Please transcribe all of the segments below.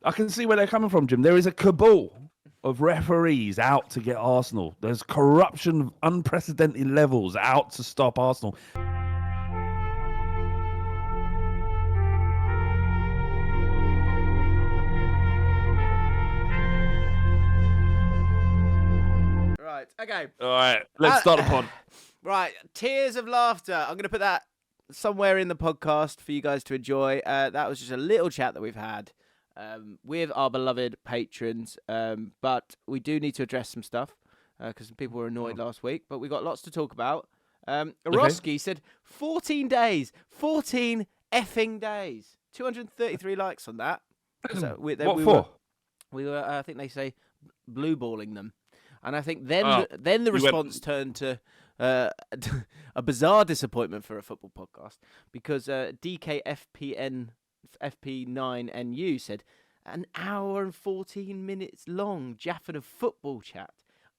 I can see where they're coming from, Jim. There is a cabal of referees out to get Arsenal. There's corruption of unprecedented levels out to stop Arsenal. Right, okay. All right, let's start the pod. Right, tears of laughter. I'm going to put that somewhere in the podcast for you guys to enjoy. That was just a little chat that we've had with our beloved patrons. But we do need to address some stuff because some people were annoyed last week. But we got lots to talk about. Roski said 14 days. 14 effing days. 233 likes on that. So What for? We were, I think they say, blue balling them. And I think then the response turned to a bizarre disappointment for a football podcast because DKFP9NU said, an hour and 14 minutes long JAFFN of football chat.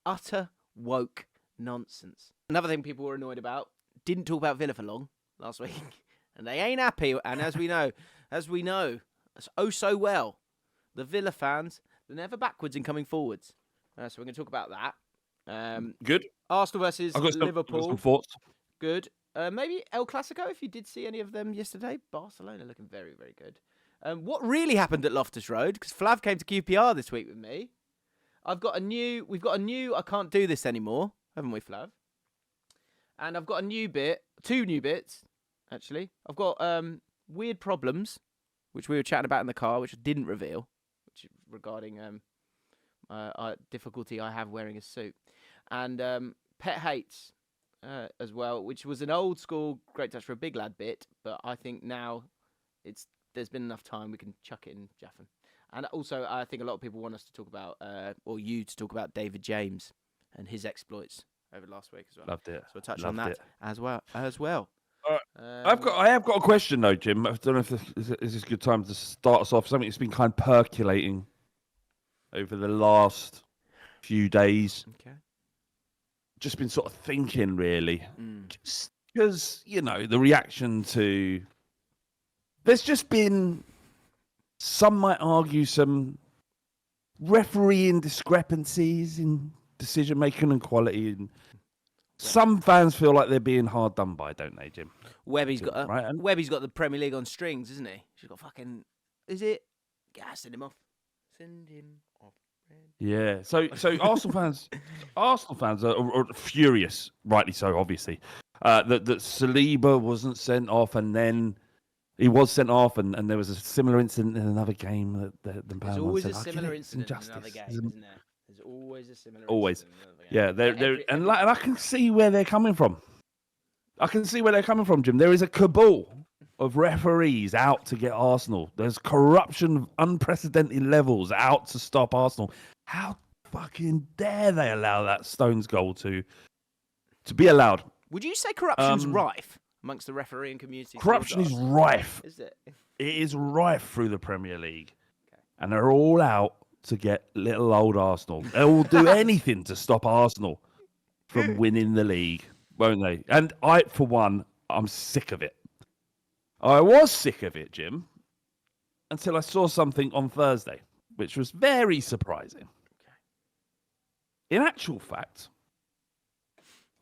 Utter woke nonsense. Another thing people were annoyed about, didn't talk about Villa for long last week. And they ain't happy. And as we know, oh so well, the Villa fans, they're never backwards in coming forwards. So we're going to talk about that. Good. Arsenal versus Liverpool. I've got some thoughts. Good. Maybe El Clasico, if you did see any of them yesterday. Barcelona looking very, very good. What really happened at Loftus Road? Because Flav came to QPR this week with me. We've got a new, I can't do this anymore, haven't we, Flav? And I've got a new bit, 2 new bits, actually. I've got weird problems, which we were chatting about in the car, which I didn't reveal, which is regarding difficulty I have wearing a suit. And Pet Hates as well, which was an old school Great Touch for a Big Lad bit, but I think now there's been enough time we can chuck it in JAFFN. And also, I think a lot of people want us to talk about, or you to talk about David James and his exploits over last week as well. Loved it. So we'll touch on that as well. I have got a question though, Jim. I don't know if this is a good time to start us off. Something that's been kind of percolating over the last few days. Okay. Just been sort of thinking, really. Just because, the reaction to... There's just been, some might argue, some refereeing discrepancies in decision-making and quality. And some fans feel like they're being hard done by, don't they, Jim? Webby's got the Premier League on strings, isn't he? She's got fucking... Is it? Yeah, send him off. Send him off. Yeah, so Arsenal fans are furious, rightly so, obviously, that Saliba wasn't sent off, and then he was sent off, and there was a similar incident in another game. There's always a similar incident in another game, isn't there? There's always a similar incident in another game. Yeah, and I can see where they're coming from. Jim. There is a cabal of referees out to get Arsenal. There's corruption of unprecedented levels out to stop Arsenal. How fucking dare they allow that Stones goal to be allowed? Would you say corruption's rife amongst the refereeing community? Corruption is rife. Is it? It is rife through the Premier League. Okay. And they're all out to get little old Arsenal. They will do anything to stop Arsenal from winning the league, won't they? And I, for one, I'm sick of it. I was sick of it, Jim, until I saw something on Thursday, which was very surprising. Okay. In actual fact,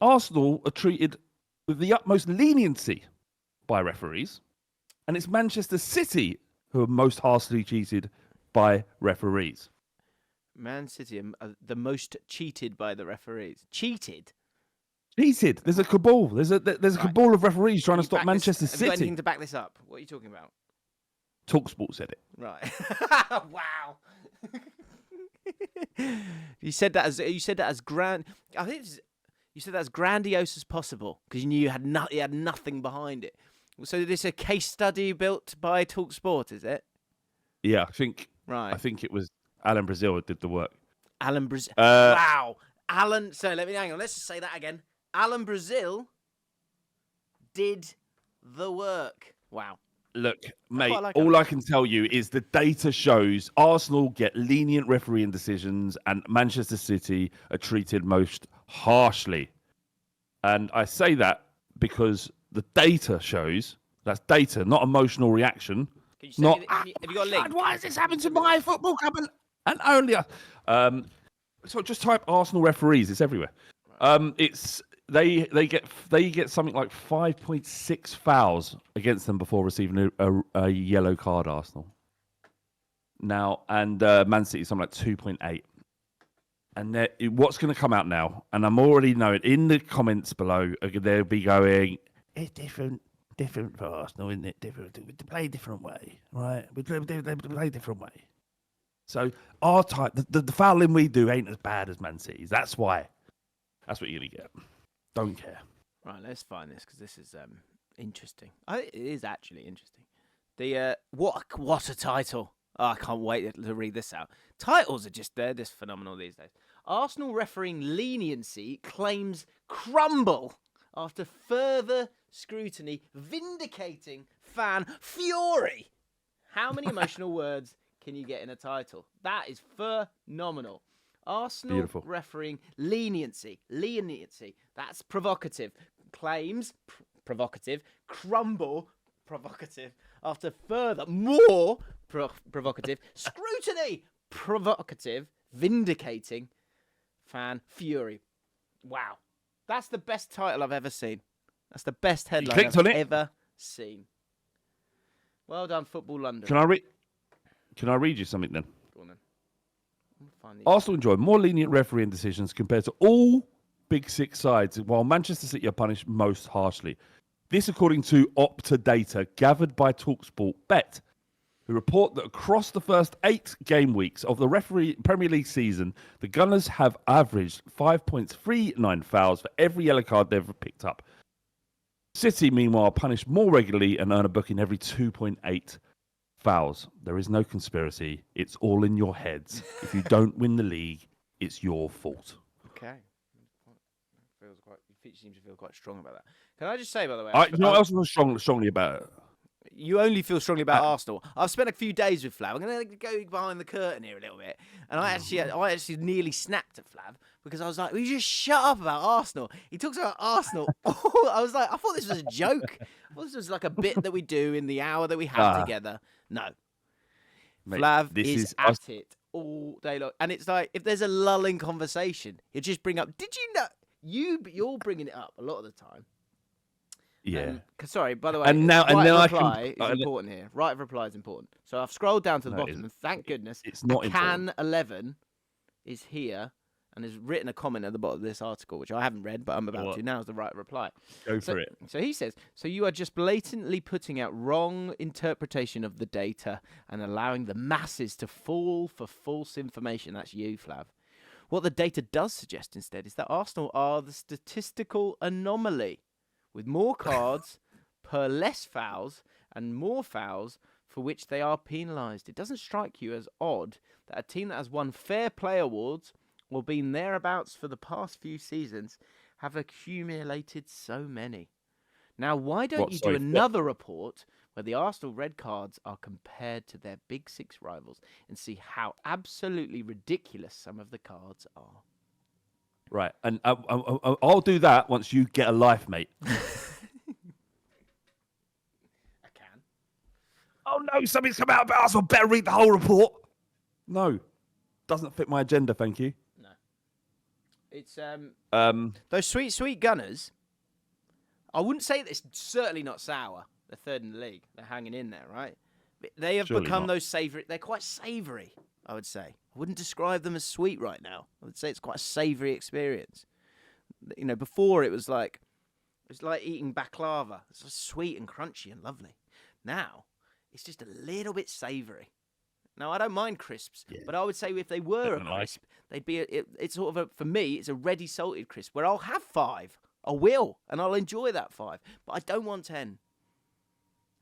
Arsenal are treated with the utmost leniency by referees, and it's Manchester City who are most harshly cheated by referees. Man City are the most cheated by the referees. Cheated? Cheated. There's a cabal. There's a cabal of referees trying to stop Manchester City. Have you got anything to back this up? What are you talking about? TalkSport said it. Right. Wow. You said that as grand. I think you said that as grandiose as possible because you knew you had nothing behind it. So this is a case study built by TalkSport, is it? Yeah, I think. Right. I think it was Alan Brazil that did the work. Alan Brazil. Wow. Alan. So hang on. Let's just say that again. Alan Brazil did the work. Wow. Look, mate, all I can tell you is the data shows Arsenal get lenient refereeing decisions and Manchester City are treated most harshly. And I say that because the data shows, that's data, not emotional reaction. Can you send Not. me have you got a link? Why has this happened to my football club? And only. So just type Arsenal referees. It's everywhere. It's they get something like 5.6 fouls against them before receiving a yellow card. Arsenal. Now and Man City something like 2.8. And what's going to come out now? And I'm already knowing in the comments below they'll be going, it's different for Arsenal, isn't it? Different. We play a different way, right? We play a different way. So our type, the fouling we do ain't as bad as Man City's. That's why. That's what you're going to get. Don't care. Right, let's find this because this is interesting. It is actually interesting. The what a title! Oh, I can't wait to read this out. Titles are they're just phenomenal these days. Arsenal refereeing leniency claims crumble after further scrutiny, vindicating fan fury. How many emotional words can you get in a title? That is phenomenal. Arsenal Beautiful. refereeing leniency. That's provocative. Claims provocative. Crumble provocative. After further more provocative scrutiny. Provocative. Vindicating. Fan fury. Wow. That's the best title I've ever seen. That's the best headline I've ever seen. Well done, Football London. Can I read you something then? Go on then. Arsenal enjoy more lenient refereeing decisions compared to all Big Six sides, while Manchester City are punished most harshly. This according to Opta data gathered by TalkSport Bet, who report that across the first 8 game weeks of the Premier League season, the Gunners have averaged 5.39 fouls for every yellow card they've picked up. City, meanwhile, are punished more regularly and earn a booking every 2.8 fouls. There is no conspiracy. It's all in your heads. If you don't win the league, it's your fault. Okay. You seem to feel quite strong about that. Can I just say, by the way, You know what else I feel strongly about it? You only feel strongly about Arsenal. I've spent a few days with Flav. I'm going to go behind the curtain here a little bit, and I actually nearly snapped at Flav because I was like, "Will you just shut up about Arsenal?" He talks about Arsenal. I was like, I thought this was a joke. I thought this was like a bit that we do in the hour that we have together. No, mate, Flav is at it all day long, and it's like if there's a lull in conversation, he'll just bring up. Did you know? You're bringing it up a lot of the time. Yeah. Sorry, by the way, and now reply is important here. Right of reply is important. So I've scrolled down to the bottom, and thank goodness, it's not Can 11 is here and has written a comment at the bottom of this article, which I haven't read, but I'm about to. Now is the right reply. Go for it. So he says, so you are just blatantly putting out wrong interpretation of the data and allowing the masses to fall for false information. That's you, Flav. What the data does suggest instead is that Arsenal are the statistical anomaly, with more cards per less fouls and more fouls for which they are penalised. It doesn't strike you as odd that a team that has won fair play awards or been thereabouts for the past few seasons have accumulated so many. Now, why don't you do another report where the Arsenal red cards are compared to their Big Six rivals and see how absolutely ridiculous some of the cards are? Right, and I'll do that once you get a life, mate. I can. Oh no, something's come out about Arsenal. Better read the whole report. No, doesn't fit my agenda. Thank you. No, it's those sweet Gunners. I wouldn't say that it's certainly not sour. They're third in the league. They're hanging in there, right? They have become those savoury. They're quite savoury, I would say. I wouldn't describe them as sweet right now. I would say it's quite a savoury experience. You know, before it was like eating baklava. It's just sweet and crunchy and lovely. Now, it's just a little bit savoury. Now, I don't mind crisps, but I would say if they were a crisp, they'd be. It's sort of for me, it's a ready salted crisp where I'll have 5. I will, and I'll enjoy that 5, but I don't want 10.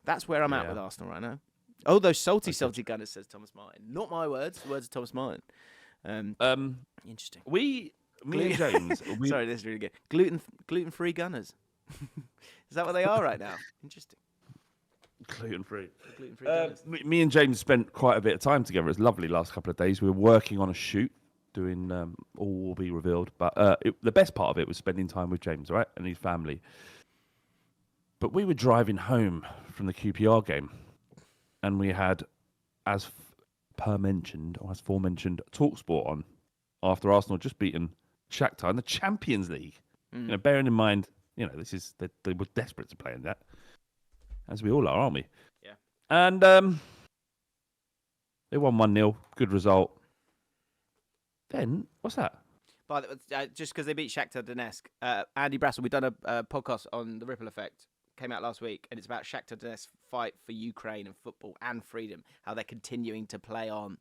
That's where I'm at with Arsenal right now. Oh, those salty Gunners, says Thomas Martin. Not my words. The words of Thomas Martin. Interesting. Me and James. Sorry, this is really good. Gluten-free Gunners. Is that what they are right now? Interesting. Gluten-free. Gluten-free Gunners. Me and James spent quite a bit of time together. It was lovely last couple of days. We were working on a shoot, doing all will be revealed. But the best part of it was spending time with James, right, and his family. But we were driving home from the QPR game, and we had, as aforementioned, TalkSport on after Arsenal just beaten Shakhtar in the Champions League. Bearing in mind, they were desperate to play in that, as we all are, aren't we? Yeah. And they won 1-0. Good result. Then what's that? But just because they beat Shakhtar Donetsk, Andy Brassel, we've done a podcast on the Ripple Effect. Came out last week, and it's about Shakhtar Donetsk's fight for Ukraine and football and freedom, how they're continuing to play on.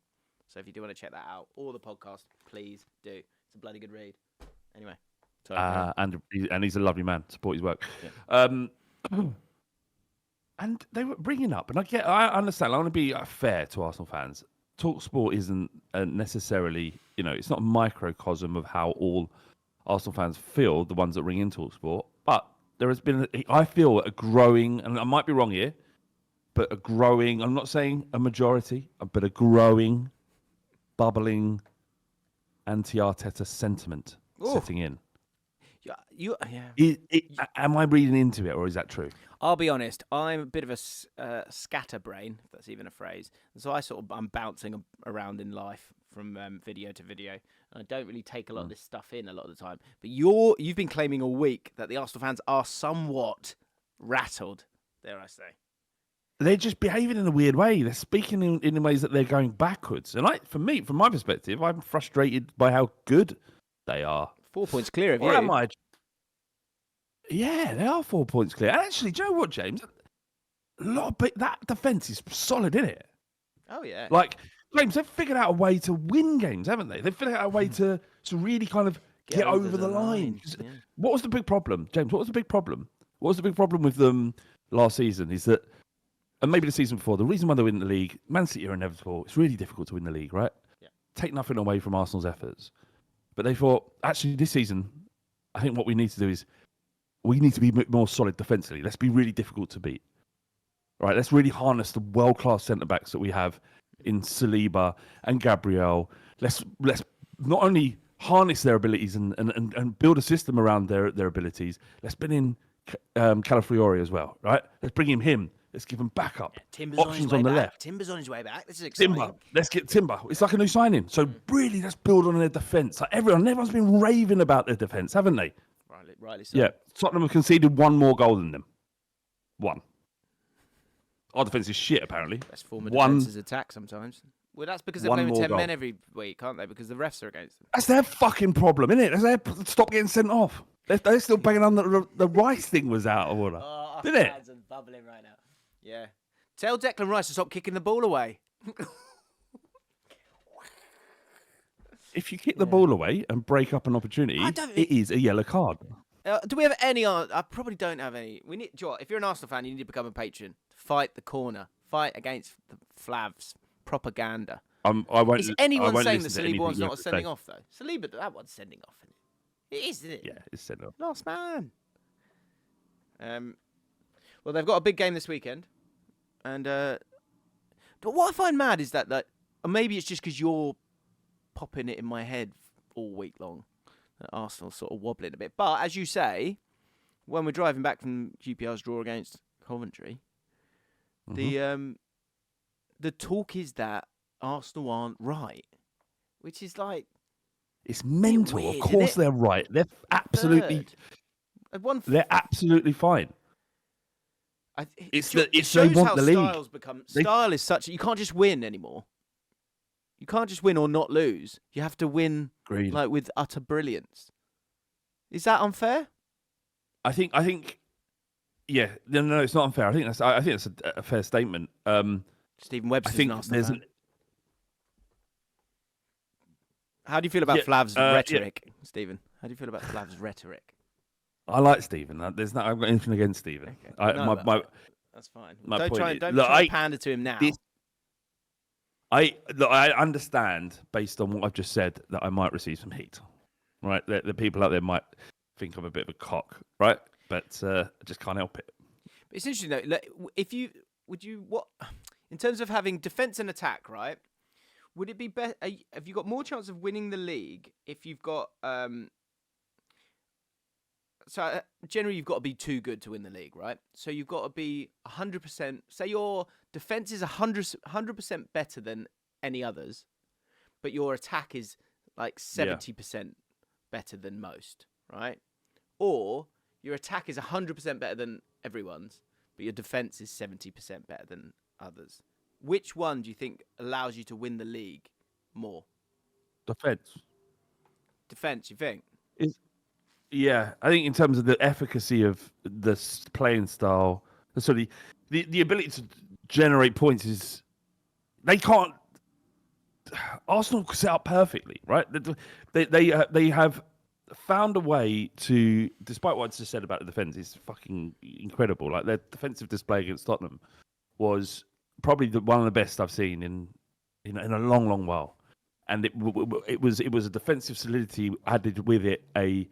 So if you do want to check that out, or the podcast, please do. It's a bloody good read. Anyway. Sorry, and he's a lovely man. Support his work. Yeah. And they were bringing up, and I understand. I want to be fair to Arsenal fans. TalkSport isn't necessarily, it's not a microcosm of how all Arsenal fans feel, the ones that ring in TalkSport. But there has been, I feel, a growing, and I might be wrong here, but a growing, I'm not saying a majority, but a growing, bubbling anti-Arteta sentiment setting in. Yeah. Am I reading into it, or is that true? I'll be honest. I'm a bit of a scatterbrain, if that's even a phrase. And so I'm bouncing around in life from video to video, and I don't really take a lot of this stuff in a lot of the time. But you've been claiming all week that the Arsenal fans are somewhat rattled. Dare I say? They're just behaving in a weird way. They're speaking in ways that they're going backwards. And from my perspective, I'm frustrated by how good they are. 4 points clear of you. Or am I? Yeah, they are 4 points clear. And actually, do you know what, James? That defence is solid, isn't it? Oh, yeah. Like, James, they've figured out a way to win games, haven't they? They've figured out a way to really kind of get over the line. Yeah. What was the big problem, James? What was the big problem? What was the big problem with them last season is that, and maybe the season before, the reason why they win the league, Man City are inevitable. It's really difficult to win the league, right? Yeah. Take nothing away from Arsenal's efforts. But they thought, actually, this season, I think what we need to do is we need to be more solid defensively. Let's be really difficult to beat. Right? Let's really harness the world-class centre-backs that we have in Saliba and Gabriel. Let's not only harness their abilities and build a system around their abilities. Let's bring in Calafiori as well, right? Let's bring him in. Let's give him backup. Timber's Options on the left. Timber's on his way back. This is exciting. Timber. Let's get Timber. It's like a new signing. So really, let's build on their defence. Like everyone's been raving about their defence, haven't they? Rightly so. Yeah. Tottenham have conceded one more goal than them. One. Our defence is shit, apparently. Best form of defence is attack sometimes. Well, that's because they're playing 10 men every week, aren't they? Because the refs are against them. That's their fucking problem, isn't it? Stop getting sent off. They're still banging on the Rice thing was out of order. Oh, didn't it? I'm bubbling right now. Yeah. Tell Declan Rice to stop kicking the ball away. If you kick the ball away and break up an opportunity, it is a yellow card. Do we have any? I probably don't have any. We need. Joe, if you're an Arsenal fan, you need to become a patron. Fight the corner. Fight against the Flav's propaganda. I won't. Is anyone saying that listen Saliba one's not a sending off though? Saliba, that one's sending off. It is, isn't it? Yeah, it's sending off. Last man. Well, they've got a big game this weekend, and but what I find mad is that maybe it's just because you're popping it in my head all week long. Arsenal's sort of wobbling a bit. But as you say, when we're driving back from QPR's draw against Coventry, the talk is that Arsenal aren't right, which is like... It's mental. Weird, of course they're right. They're absolutely... They're absolutely fine. It shows how style is such... You can't just win anymore. You can't just win or not lose. You have to win like with utter brilliance. Is that unfair? I think, yeah. No, it's not unfair. I think that's a fair statement. Stephen Webster's an Arsenal fan. How do you feel about Flav's rhetoric, Stephen? How do you feel about Flav's rhetoric? I like Stephen. I've got anything against Stephen. Okay. That's fine. Don't try and pander to him now. I understand, based on what I've just said, that I might receive some heat, right? The people out there might think I'm a bit of a cock, right? But I just can't help it. But it's interesting though. What in terms of having defense and attack, right? Would it be better? Have you got more chance of winning the league if you've got generally you've got to be too good to win the league, right? So you've got to be 100%. Say your defense is 100% better than any others, but your attack is like 70% better than most, right? Or your attack is 100% better than everyone's, but your defense is 70% better than others. Which one do you think allows you to win the league more? Defense, you think? Yeah, I think in terms of the efficacy of the playing style, so the ability to generate points is they can't. Arsenal set up perfectly, right? They have found a way to, despite what I just said about the defense, is fucking incredible. Like their defensive display against Tottenham was probably one of the best I've seen in a long, long while, and it was a defensive solidity added with it a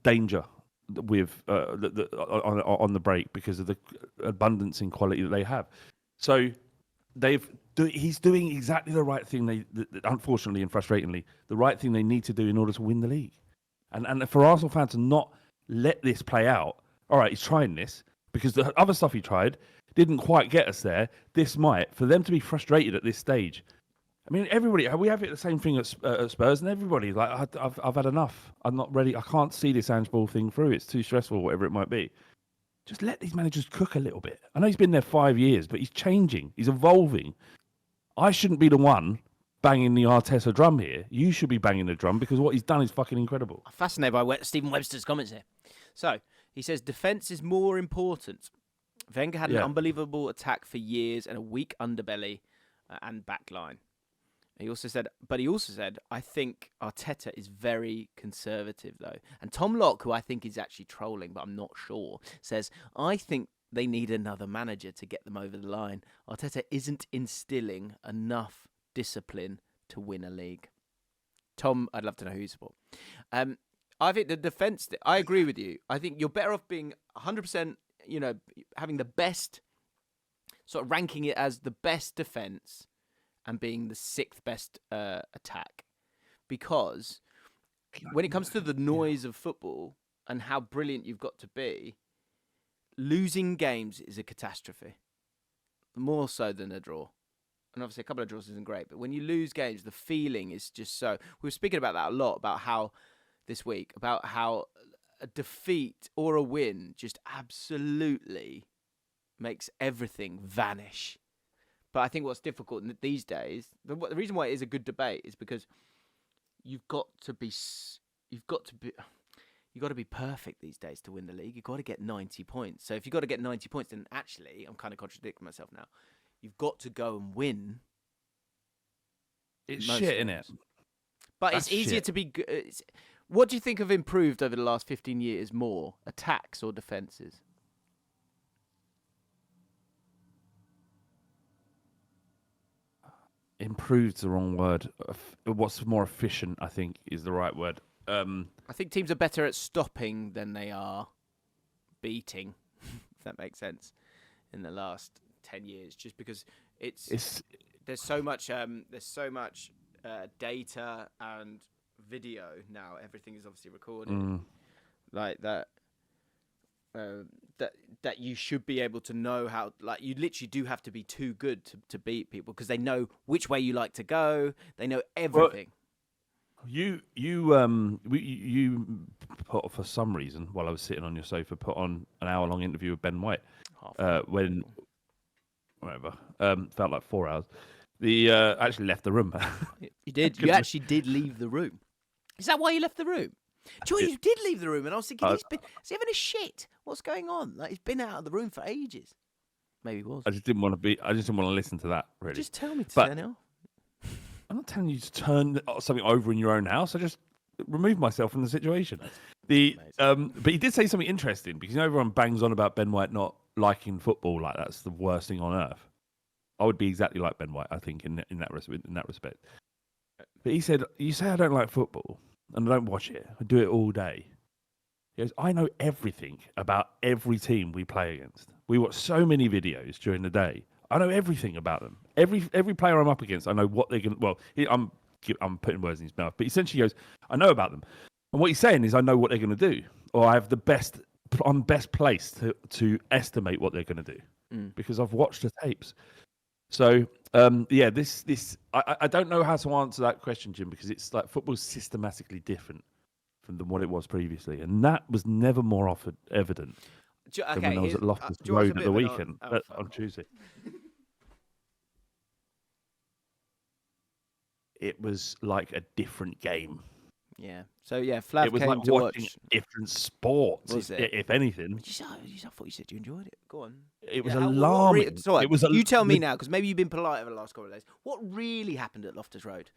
danger with on the break because of the abundance in quality that they have. So he's doing exactly the right thing. Unfortunately and frustratingly, the right thing they need to do in order to win the league. And for Arsenal fans to not let this play out. All right, he's trying this because the other stuff he tried didn't quite get us there. This might. For them to be frustrated at this stage. I mean, everybody, we have it the same thing at Spurs, and everybody, like, I've had enough. I'm not ready. I can't see this Ange Ball thing through. It's too stressful, whatever it might be. Just let these managers cook a little bit. I know he's been there 5 years, but he's changing. He's evolving. I shouldn't be the one banging the Arteta drum here. You should be banging the drum because what he's done is fucking incredible. I'm fascinated by Stephen Webster's comments here. So, he says, defence is more important. Wenger had an unbelievable attack for years and a weak underbelly and back line. He also said, I think Arteta is very conservative, though. And Tom Locke, who I think is actually trolling, but I'm not sure, says, I think they need another manager to get them over the line. Arteta isn't instilling enough discipline to win a league. Tom, I'd love to know who you support. I think the defence, I agree with you. I think you're better off being 100%, having the best, sort of ranking it as the best defence and being the 6th best attack. Because when it comes to the noise of football and how brilliant you've got to be, losing games is a catastrophe. More so than a draw. And obviously a couple of draws isn't great, but when you lose games, the feeling is just so... We were speaking about that a lot, about how a defeat or a win just absolutely makes everything vanish. But I think what's difficult these days, the reason why it is a good debate is because you've got to be perfect these days to win the league. You've got to get 90 points. So if you've got to get 90 points, then actually, I'm kind of contradicting myself now. You've got to go and win. It's shit, isn't it? But it's easier to be good. What do you think have improved over the last 15 years more, attacks or defences? Improved's the wrong word. What's more efficient, I think, is the right word. I think teams are better at stopping than they are beating, if that makes sense, in the last 10 years. Just because there's so much data and video now. Everything is obviously recorded like that. That you should be able to know how, like, you literally do have to be too good to beat people because they know which way you like to go. They know everything. Well, you put, for some reason, while I was sitting on your sofa, put on an hour-long interview with Ben White. Felt like 4 hours. Actually left the room. You did. You actually did leave the room. Is that why you left the room? Joy, you did leave the room, and I was thinking, is he having a shit? What's going on? Like, he's been out of the room for ages. Maybe he was. I just didn't want to listen to that, really. Just tell me to turn it off. I'm not telling you to turn something over in your own house. I just remove myself from the situation. But he did say something interesting, because everyone bangs on about Ben White not liking football, like that's the worst thing on earth. I would be exactly like Ben White, I think, in that respect. But he said, "You say I don't like football, and I don't watch it. I do it all day." He goes, "I know everything about every team we play against. We watch so many videos during the day. I know everything about them. Every player I'm up against, I know what they're going to..." Well, I'm putting words in his mouth, but essentially he goes, "I know about them." And what he's saying is, I know what they're going to do. or I have the best. I'm best placed to estimate what they're going to do because I've watched the tapes. So I don't know how to answer that question, Jim, because it's like football's systematically different from what it was previously, and that was never more evident than when I was at Loftus Road at the weekend on Tuesday. It was like a different game. Yeah. So yeah, Flav it was came like to watching watch different sports. Was it? If anything, I thought you said you enjoyed it. Go on. it was alarming. You tell me now, because maybe you've been polite over the last couple of days. What really happened at Loftus Road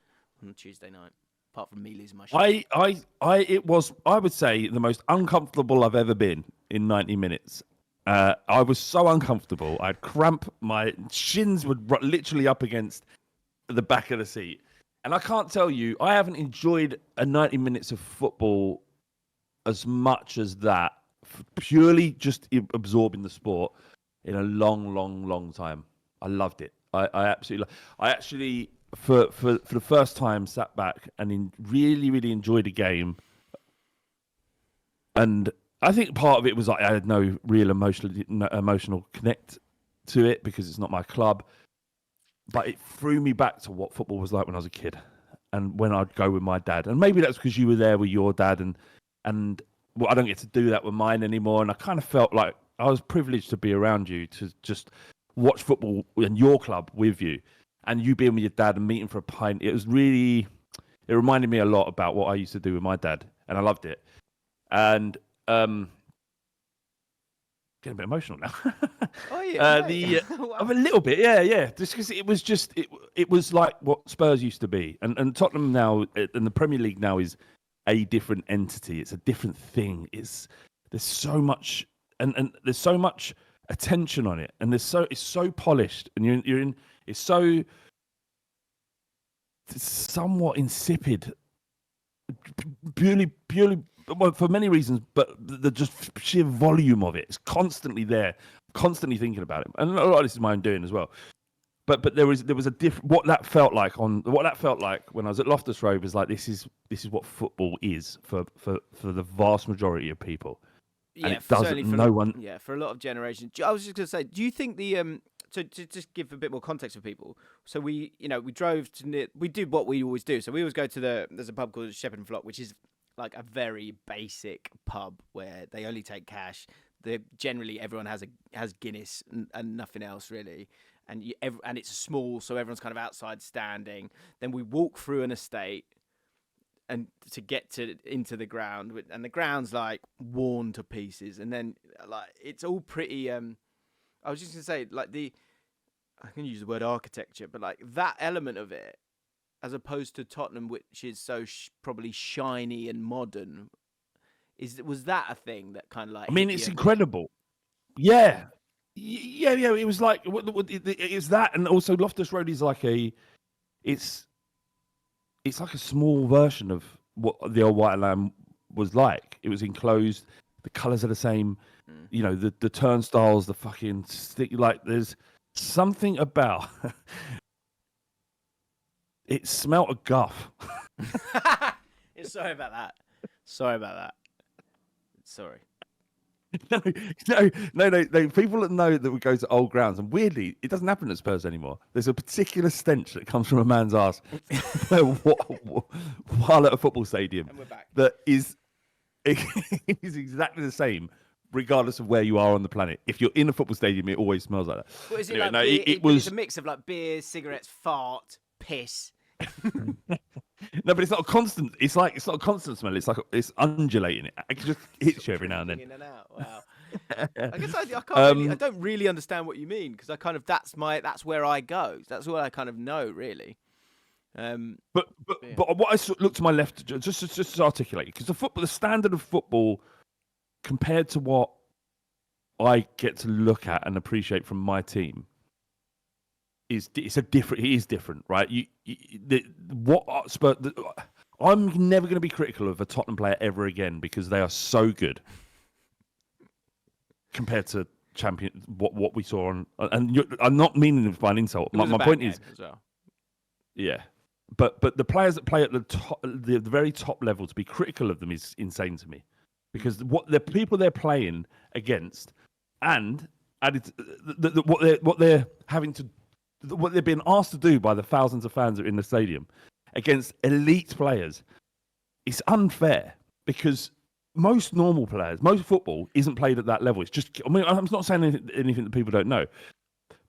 on Tuesday night, apart from me losing my shit? I would say the most uncomfortable I've ever been in 90 minutes. I was so uncomfortable. I'd cramp. My shins would literally up against the back of the seat. And I can't tell you, I haven't enjoyed a 90 minutes of football as much as that, purely just absorbing the sport in a long time. I loved it. I absolutely, I actually, for the first time, sat back and really enjoyed a game. And I think part of it was like I had no real emotional connect to it because it's not my club. But it threw me back to what football was like when I was a kid, and when I'd go with my dad. And maybe that's because you were there with your dad, and well, I don't get to do that with mine anymore. And I kind of felt like I was privileged to be around you to just watch football in your club with you, and you being with your dad and meeting for a pint. It reminded me a lot about what I used to do with my dad, and I loved it. And getting a bit emotional now. Oh yeah, wow. A little bit, yeah. Just because it was like what Spurs used to be, and Tottenham now, and the Premier League now is a different entity. It's a different thing. There's so much, and there's so much attention on it, and it's so polished, and you're in. It's somewhat insipid, purely. Well, for many reasons, but the just sheer volume of it is constantly there, constantly thinking about it, and a lot of this is my own doing as well. But there was a different what that felt like when I was at Loftus Road was like this is what football is for the vast majority of people. Yeah, and it doesn't. No one. Yeah, for a lot of generations. I was just going to say, do you think the to just give a bit more context for people? So we drove we did what we always do. So we always go to there's a pub called Shepherd and Flock, which is like a very basic pub where they only take cash. Generally everyone has Guinness and nothing else really, and it's small, so everyone's kind of outside standing. Then we walk through an estate and to get into the ground, and the ground's like worn to pieces, and then like it's all pretty. I was just gonna say like I can use the word architecture, but like that element of it, as opposed to Tottenham, which is so probably shiny and modern, was that a thing that kind of like? I mean, it's incredible. Yeah. It was like it's that, and also Loftus Road is like it's like a small version of what the old White Lamb was like. It was enclosed. The colours are the same. The turnstiles, the fucking stick. Like there's something about. It smelt of guff. Sorry about that. Sorry. No. People that know that we go to old grounds, and weirdly, it doesn't happen at Spurs anymore. There's a particular stench that comes from a man's ass while at a football stadium. And we're back. That is exactly the same, regardless of where you are on the planet. If you're in a football stadium, it always smells like that. What is it anyway, like? It was a mix of like beer, cigarettes, fart, piss. No, but it's not a constant. It's not a constant smell. It's undulating. It just hits you every now and then. In and out. Wow. I guess I can't. I don't really understand what you mean, because I kind of that's where I go. That's what I kind of know really. But what I look to my left just to articulate, because the standard of football compared to what I get to look at and appreciate from my team is different, right? I'm never going to be critical of a Tottenham player ever again because they are so good compared to what we saw on. And I'm not meaning it by an insult. My point is, well. Yeah, but the players that play at the very top level, to be critical of them is insane to me. because what the people they're playing against, and added what they're having to, what they're being asked to do by the thousands of fans that are in the stadium against elite players, it's unfair because most normal players, most football isn't played at that level. It's just, I mean, I'm not saying anything that people don't know,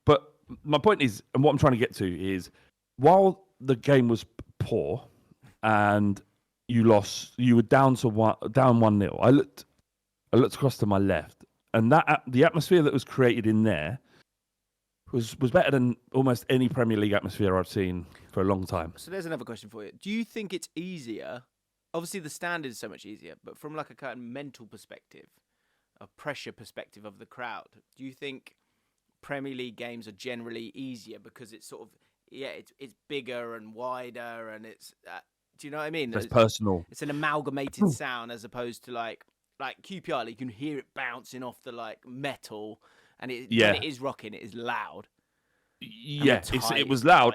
but my point is, and what I'm trying to get to is, while the game was poor and you lost, you were down 1-0. I looked across to my left, and the atmosphere that was created in there was better than almost any Premier League atmosphere I've seen for a long time. So there's another question for you. Do you think it's easier? Obviously, the standard is so much easier, but from like a kind of mental perspective, a pressure perspective of the crowd, do you think Premier League games are generally easier because it's sort of, it's bigger and wider, and it's do you know what I mean? It's personal. It's an amalgamated sound as opposed to like QPR. Like, you can hear it bouncing off the like metal, and when it is rocking, it is loud. Yeah, it was loud.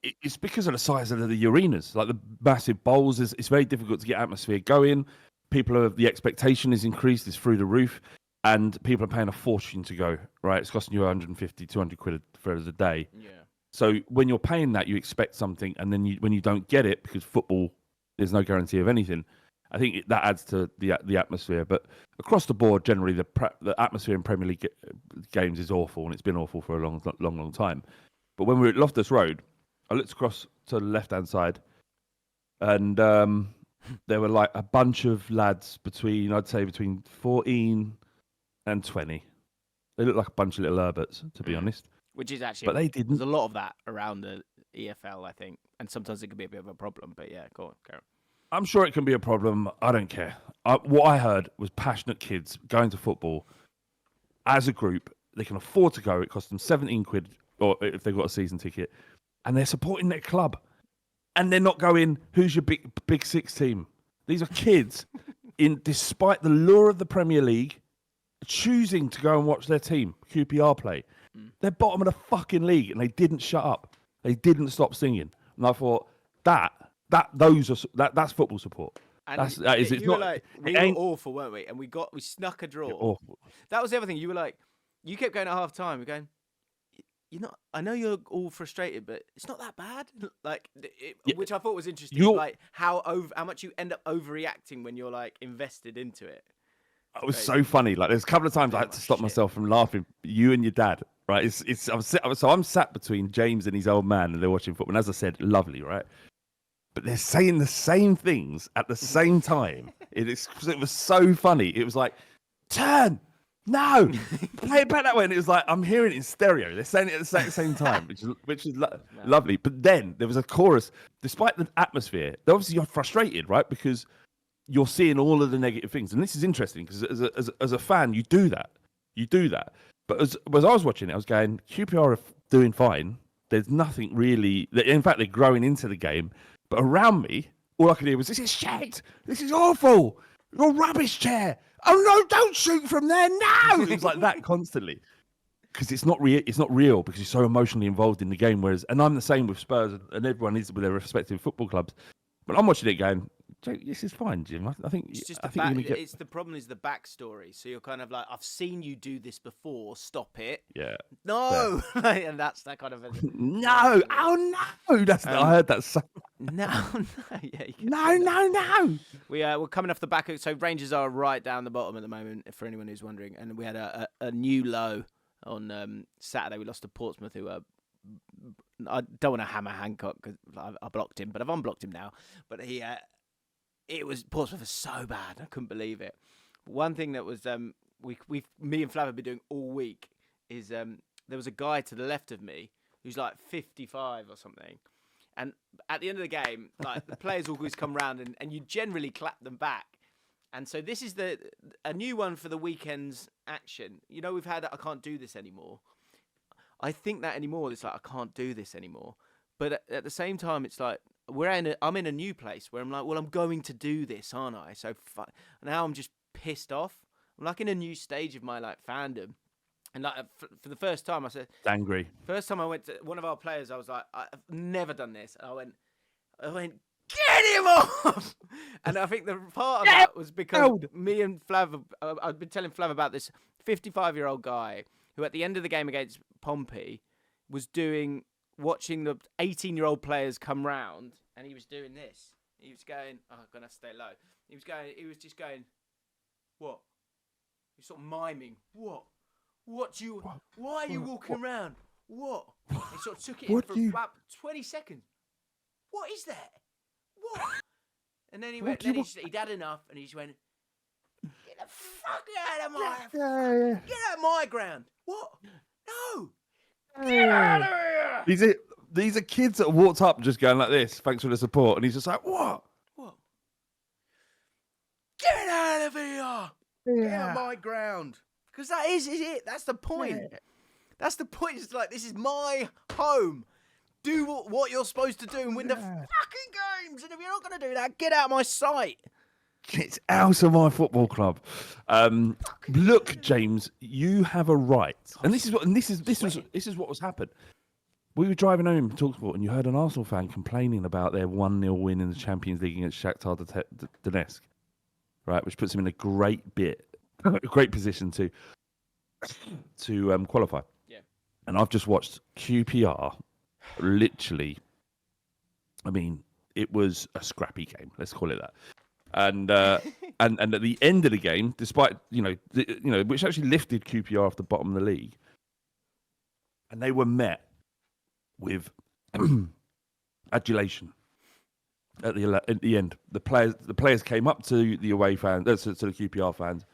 It's because of the size of the arenas, like the massive bowls. It's very difficult to get atmosphere going. The expectation is increased, it's through the roof, and people are paying a fortune to go, right? It's costing you 150, 200 quid for the day. Yeah. So when you're paying that, you expect something, and then when you don't get it, because football, there's no guarantee of anything, I think that adds to the atmosphere. But across the board, generally, the atmosphere in Premier League games is awful, and it's been awful for a long time. But when we were at Loftus Road, I looked across to the left-hand side, and there were like a bunch of lads between 14 and 20. They looked like a bunch of little Herberts, to be honest. Which is actually, but they didn't. There's a lot of that around the EFL, I think, and sometimes it can be a bit of a problem. But yeah, go on, Karen. I'm sure it can be a problem. I don't care. What I heard was passionate kids going to football as a group. They can afford to go. It costs them 17 quid, or if they've got a season ticket, and they're supporting their club. And they're not going, who's your big six team? These are kids, despite the lure of the Premier League, choosing to go and watch their team, QPR, play. They're bottom of the fucking league, and they didn't shut up. They didn't stop singing. And I thought, that's football support. And it's not. We were awful, weren't we? And we snuck a draw. Awful. That was the other thing. You were like, you kept going at half time. You're going, I know you're all frustrated, but it's not that bad. Which I thought was interesting. Like how much you end up overreacting when you're like invested into it. It was so funny. Like, there's a couple of times I had to stop myself from laughing. You and your dad, right? I'm sat between James and his old man, and they're watching football. And as I said, lovely, right? But they're saying the same things at the same time. It was so funny. It was like, turn, no, play it back that way. And it was like, I'm hearing it in stereo. They're saying it at the same time, which is lovely. But then there was a chorus. Despite the atmosphere, obviously you're frustrated, right? Because you're seeing all of the negative things. And this is interesting because as a fan, you do that. But as I was watching it, I was going, QPR are doing fine. There's nothing really. In fact, they're growing into the game. But around me, all I could hear was, this is shit. This is awful. You're a rubbish chair. Oh, no, don't shoot from there. No. It was like that constantly. Because it's not real because you're so emotionally involved in the game. And I'm the same with Spurs, and everyone is with their respective football clubs. But I'm watching it going, this is fine, Jim. I think it's just the problem is the backstory. So you're kind of like, I've seen you do this before. Stop it. Yeah. No. And that's that kind of. No. Oh no. I heard that. No. Yeah. No. We're coming off the back. So Rangers are right down the bottom at the moment, for anyone who's wondering. And we had a new low on Saturday. We lost to Portsmouth, who are. I don't want to hammer Hancock because I blocked him, but I've unblocked him now. But Portsmouth was so bad, I couldn't believe it. One thing that was me and Flav have been doing all week is there was a guy to the left of me who's like 55 or something, and at the end of the game, like the players always come round and you generally clap them back. And so this is a new one for the weekend's action. You know, we've had I can't do this anymore. I think that anymore. It's like, I can't do this anymore. But at the same time, it's like, I'm in a new place where I'm like, well, I'm going to do this, aren't I? So now I'm just pissed off. I'm like in a new stage of my like fandom. And like for the first time, I said, angry. First time I went to one of our players, I was like, I've never done this. I went, get him off. And I think the part of that was because me and Flav, I've been telling Flav about this 55-year-old guy who at the end of the game against Pompey was watching the 18-year-old players come round, and he was doing this. He was going, I'm going to stay low. He was just going, what? He's sort of miming, what? Why are you walking around? What? He sort of took it in for about 20 seconds. What is that? What? And then he'd had enough, and he just went, get the fuck out of my ground. What? No. Get out of here. These are kids that walked up just going like this, thanks for the support. And he's just like, what? Get out of here. Get out of my ground. Because that is it. That's the point. Yeah. That's the point. It's like, this is my home. Do what you're supposed to do and win the fucking games. And if you're not going to do that, get out of my sight. It's out of my football club. Look, James, you have a right. And this is what was happened. We were driving home from Talksport, and you heard an Arsenal fan complaining about their 1-0 win in the Champions League against Shakhtar Donetsk, right? Which puts him in a great position to qualify. Yeah. And I've just watched QPR. Literally, I mean, it was a scrappy game. Let's call it that. And and at the end of the game, despite which actually lifted QPR off the bottom of the league, and they were met with adulation at the end. The players came up to the away fans, to the QPR fans,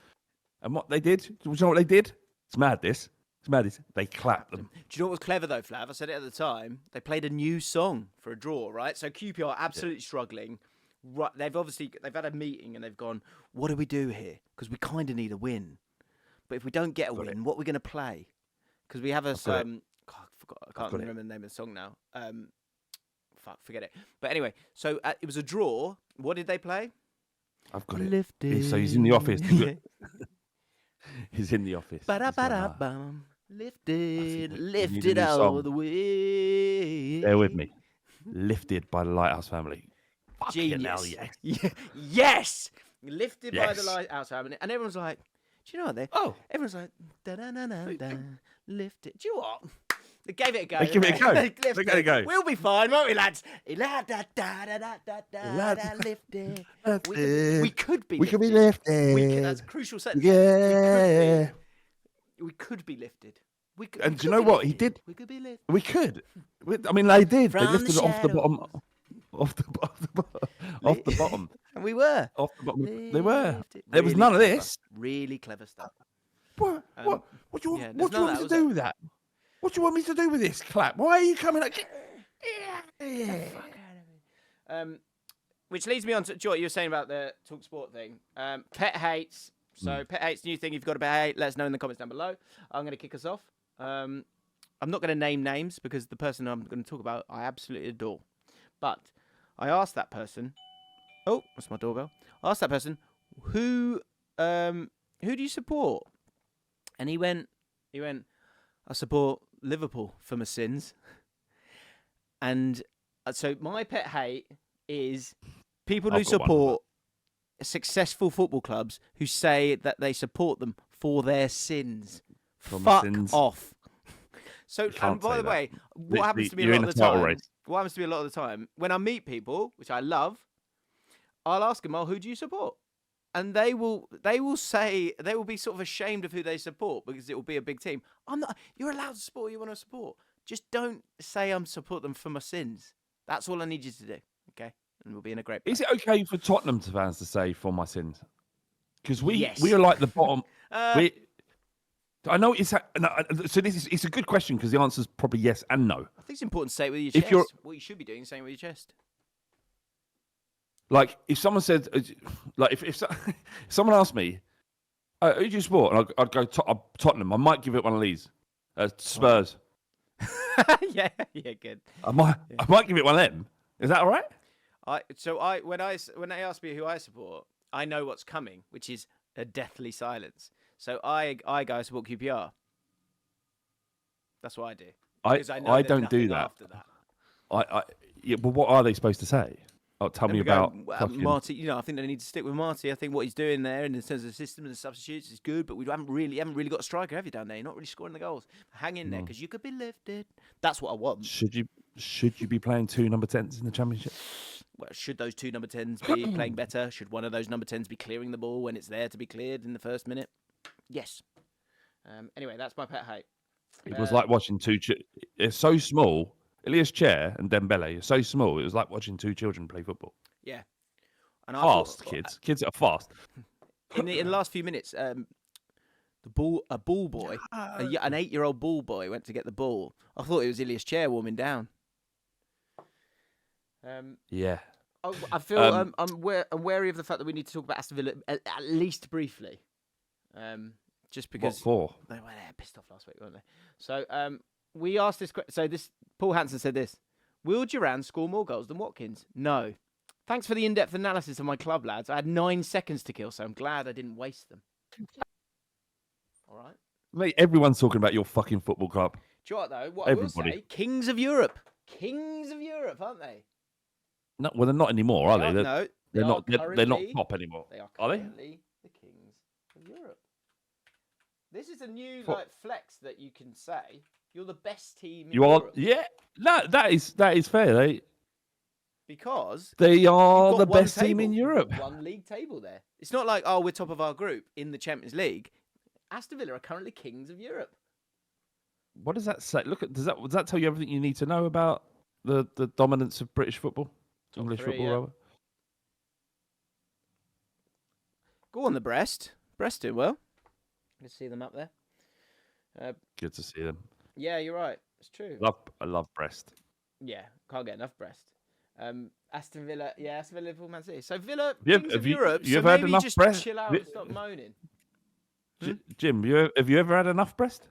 and what they did. Do you know what they did? It's madness. They clapped them. Do you know what was clever though, Flav? I said it at the time. They played a new song for a draw, right? So QPR absolutely struggling. Right, they've had a meeting and they've gone, what do we do here? Because we kind of need a win. But if we don't get a win, what are we going to play? Because we have a I can't remember the name of the song now. Forget it. But anyway, so it was a draw. What did they play? I've got it. Lifted. So he's in the office. He's in the office. Lifted out of the way. Bear with me. Lifted by the Lighthouse Family. Genius. Yes. Lifted by the Lighthouse Family. And everyone's like, do you know what everyone's like, da-da-na-na-da, lifted. Do you know what? They gave it a go. They give it a go. We'll be fine, won't we, lads? Lifted. We could be lifted. That's a crucial sentence. Yeah. We could be lifted. And do you know what? He did. We could be lifted. We could. I mean, they did. They lifted it off the bottom. Off the bottom. And we were. Off the bottom. They were. There was none of this. Really clever stuff. What do you want me to do with that? What do you want me to do with this clap? Why are you coming up? Which leads me on to what you were saying about the TalkSport thing. Pet hates. So pet hates, new thing. You've got a pet hate. Let us know in the comments down below. I'm going to kick us off. I'm not going to name names because the person I'm going to talk about I absolutely adore. But I asked that person. Oh, that's my doorbell. I asked that person, who do you support? And he went. I support Liverpool for my sins. And so my pet hate is people who support successful football clubs who say that they support them for their sins. Fuck off. So, and by the way, what happens to me a lot of the time? What happens to me a lot of the time when I meet people, which I love, I'll ask them, "Oh, who do you support?" And they will say they will be sort of ashamed of who they support because it will be a big team. I'm not. You're allowed to support who you want to support. Just don't say I'm support them for my sins. That's all I need you to do. Okay, and we'll be in a great place. Is it okay for Tottenham fans to say for my sins? Because we are like the bottom. I know it's so. It's a good question because the answer is probably yes and no. I think it's important to say it with your chest. What you should be doing is saying it with your chest. Like if someone said, like if someone asked me, who do you support? And I'd go Tottenham. I might give it one of these. Spurs. yeah, good. I might give it one of them. Is that all right? When they ask me who I support, I know what's coming, which is a deathly silence. So I go I support QPR. That's what I do. I don't do that. After that. But what are they supposed to say? Oh, tell And me we go, about well, fucking... Marty. You know, I think they need to stick with Marty. I think what he's doing there in terms of the system and the substitutes is good, but we haven't really got a striker, have you, down there? You're not really scoring the goals. Hang in there because you could be lifted. That's what I want. Should you be playing 2 number 10s in the Championship? Well, should those 2 number 10s be playing better? Should one of those number 10s be clearing the ball when it's there to be cleared in the first minute? Yes. Anyway, that's my pet hate. It was like watching it's so small. Elias Chair and Dembele are so small. It was like watching 2 children play football. Yeah. And Fast kids are fast. In the last few minutes, a ball boy, an 8-year-old ball boy went to get the ball. I thought it was Elias Chair warming down. Yeah. I feel I'm wary of the fact that we need to talk about Aston Villa at least briefly. Just because What for? they were pissed off last week, weren't they? So we asked this. So this Paul Hansen said this: will Duran score more goals than Watkins? No. Thanks for the in-depth analysis of my club, lads. I had 9 seconds to kill, so I'm glad I didn't waste them. All right. Mate, everyone's talking about your fucking football club. Do you know what, though? What I will say, Kings of Europe. Kings of Europe, aren't they? No, well, they're not anymore, are they? No, they're not. They're not top anymore. They are they? currently the Kings of Europe. This is a new flex that you can say. You're the best team in Europe. Yeah. No, that is fair. Because they are the best team in Europe. One league table there. It's not like, we're top of our group in the Champions League. Aston Villa are currently Kings of Europe. What does that say? Does that tell you everything you need to know about the dominance of British football? English football, rather? Go on, the Brest. Brest do well. Good to see them up there. Good to see them. Yeah, you're right. It's true. I love Brest. Yeah, can't get enough Brest. Aston Villa, Aston Villa, Liverpool, Man City. So Villa, Europe. so ever maybe had enough just Brest? chill out and stop moaning. Jim, have you ever had enough Brest?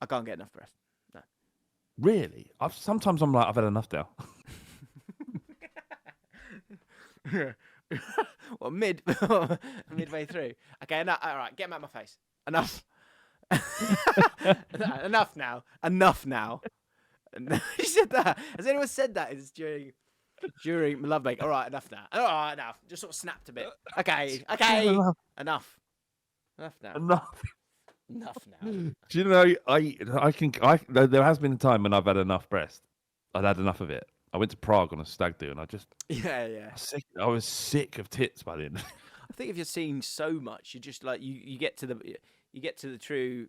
I can't get enough Brest. No. Really? Sometimes I'm like, I've had enough now. Well, midway through. Okay, all right, get him out of my face. Enough. Enough now. Enough now. You said that. Has anyone said that? It's during my love make. All right, enough now. All right, enough. Just sort of snapped a bit. Okay. Enough now. Enough now. Do you know? There has been a time when I've had enough Brest. I'd had enough of it. I went to Prague on a stag do, and I just I was sick of tits by the end. I think if you're seeing so much, you just like you get to the true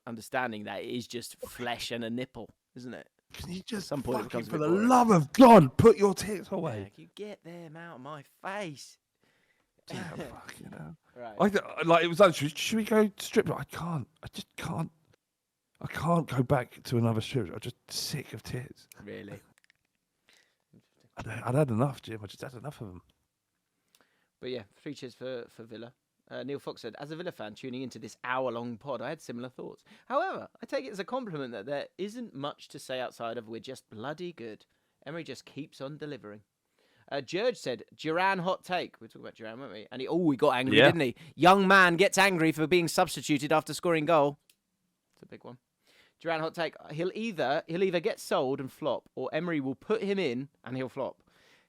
understanding that it is just flesh and a nipple, isn't it? Can you just at some point it becomes for the love of God, put your tits away? Yeah, you get them out of my face. Yeah, fucking hell. Right. It was like, should we go strip? I can't. I just can't. I can't go back to another strip. I'm just sick of tits. Really. I'd had enough, Jim. I just had enough of them. But yeah, 3 cheers for Villa. Neil Fox said, as a Villa fan tuning into this hour-long pod, I had similar thoughts. However, I take it as a compliment that there isn't much to say outside of we're just bloody good. Emery just keeps on delivering. Jurge said, Duran hot take. We were talking about Duran, weren't we? And he got angry, didn't he? Young man gets angry for being substituted after scoring goal. It's a big one. Duran hot take. He'll either get sold and flop, or Emery will put him in and he'll flop.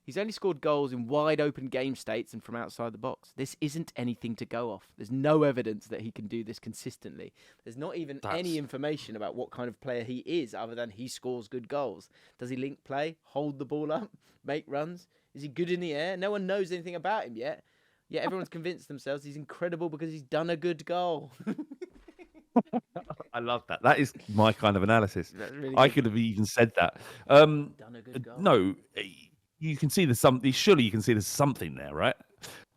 He's only scored goals in wide open game states and from outside the box. This isn't anything to go off. There's no evidence that he can do this consistently. There's not even any information about what kind of player he is other than he scores good goals. Does he link play, hold the ball up, make runs? Is he good in the air? No one knows anything about him yet. Yet everyone's convinced themselves he's incredible because he's done a good goal. I love that. That is my kind of analysis. Really I could have even said that. done a good goal. No, you can see there's something. Surely you can see there's something there, right?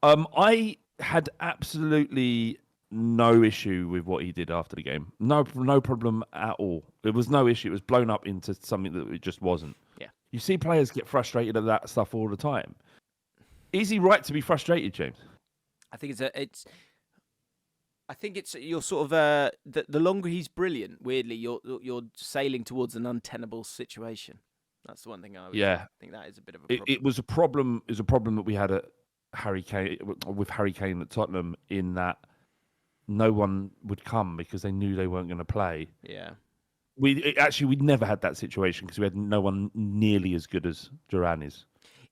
I had absolutely no issue with what he did after the game. No problem at all. There was no issue. It was blown up into something that it just wasn't. Yeah. You see players get frustrated at that stuff all the time. Is he right to be frustrated, James? I think it's you're sort of the longer he's brilliant, weirdly, you're sailing towards an untenable situation. That's the one thing I would think that is a bit of a problem. It was a problem. It was a problem that we had at Harry Kane at Tottenham, in that no one would come because they knew they weren't going to play. Yeah. We'd never had that situation because we had no one nearly as good as Duran is.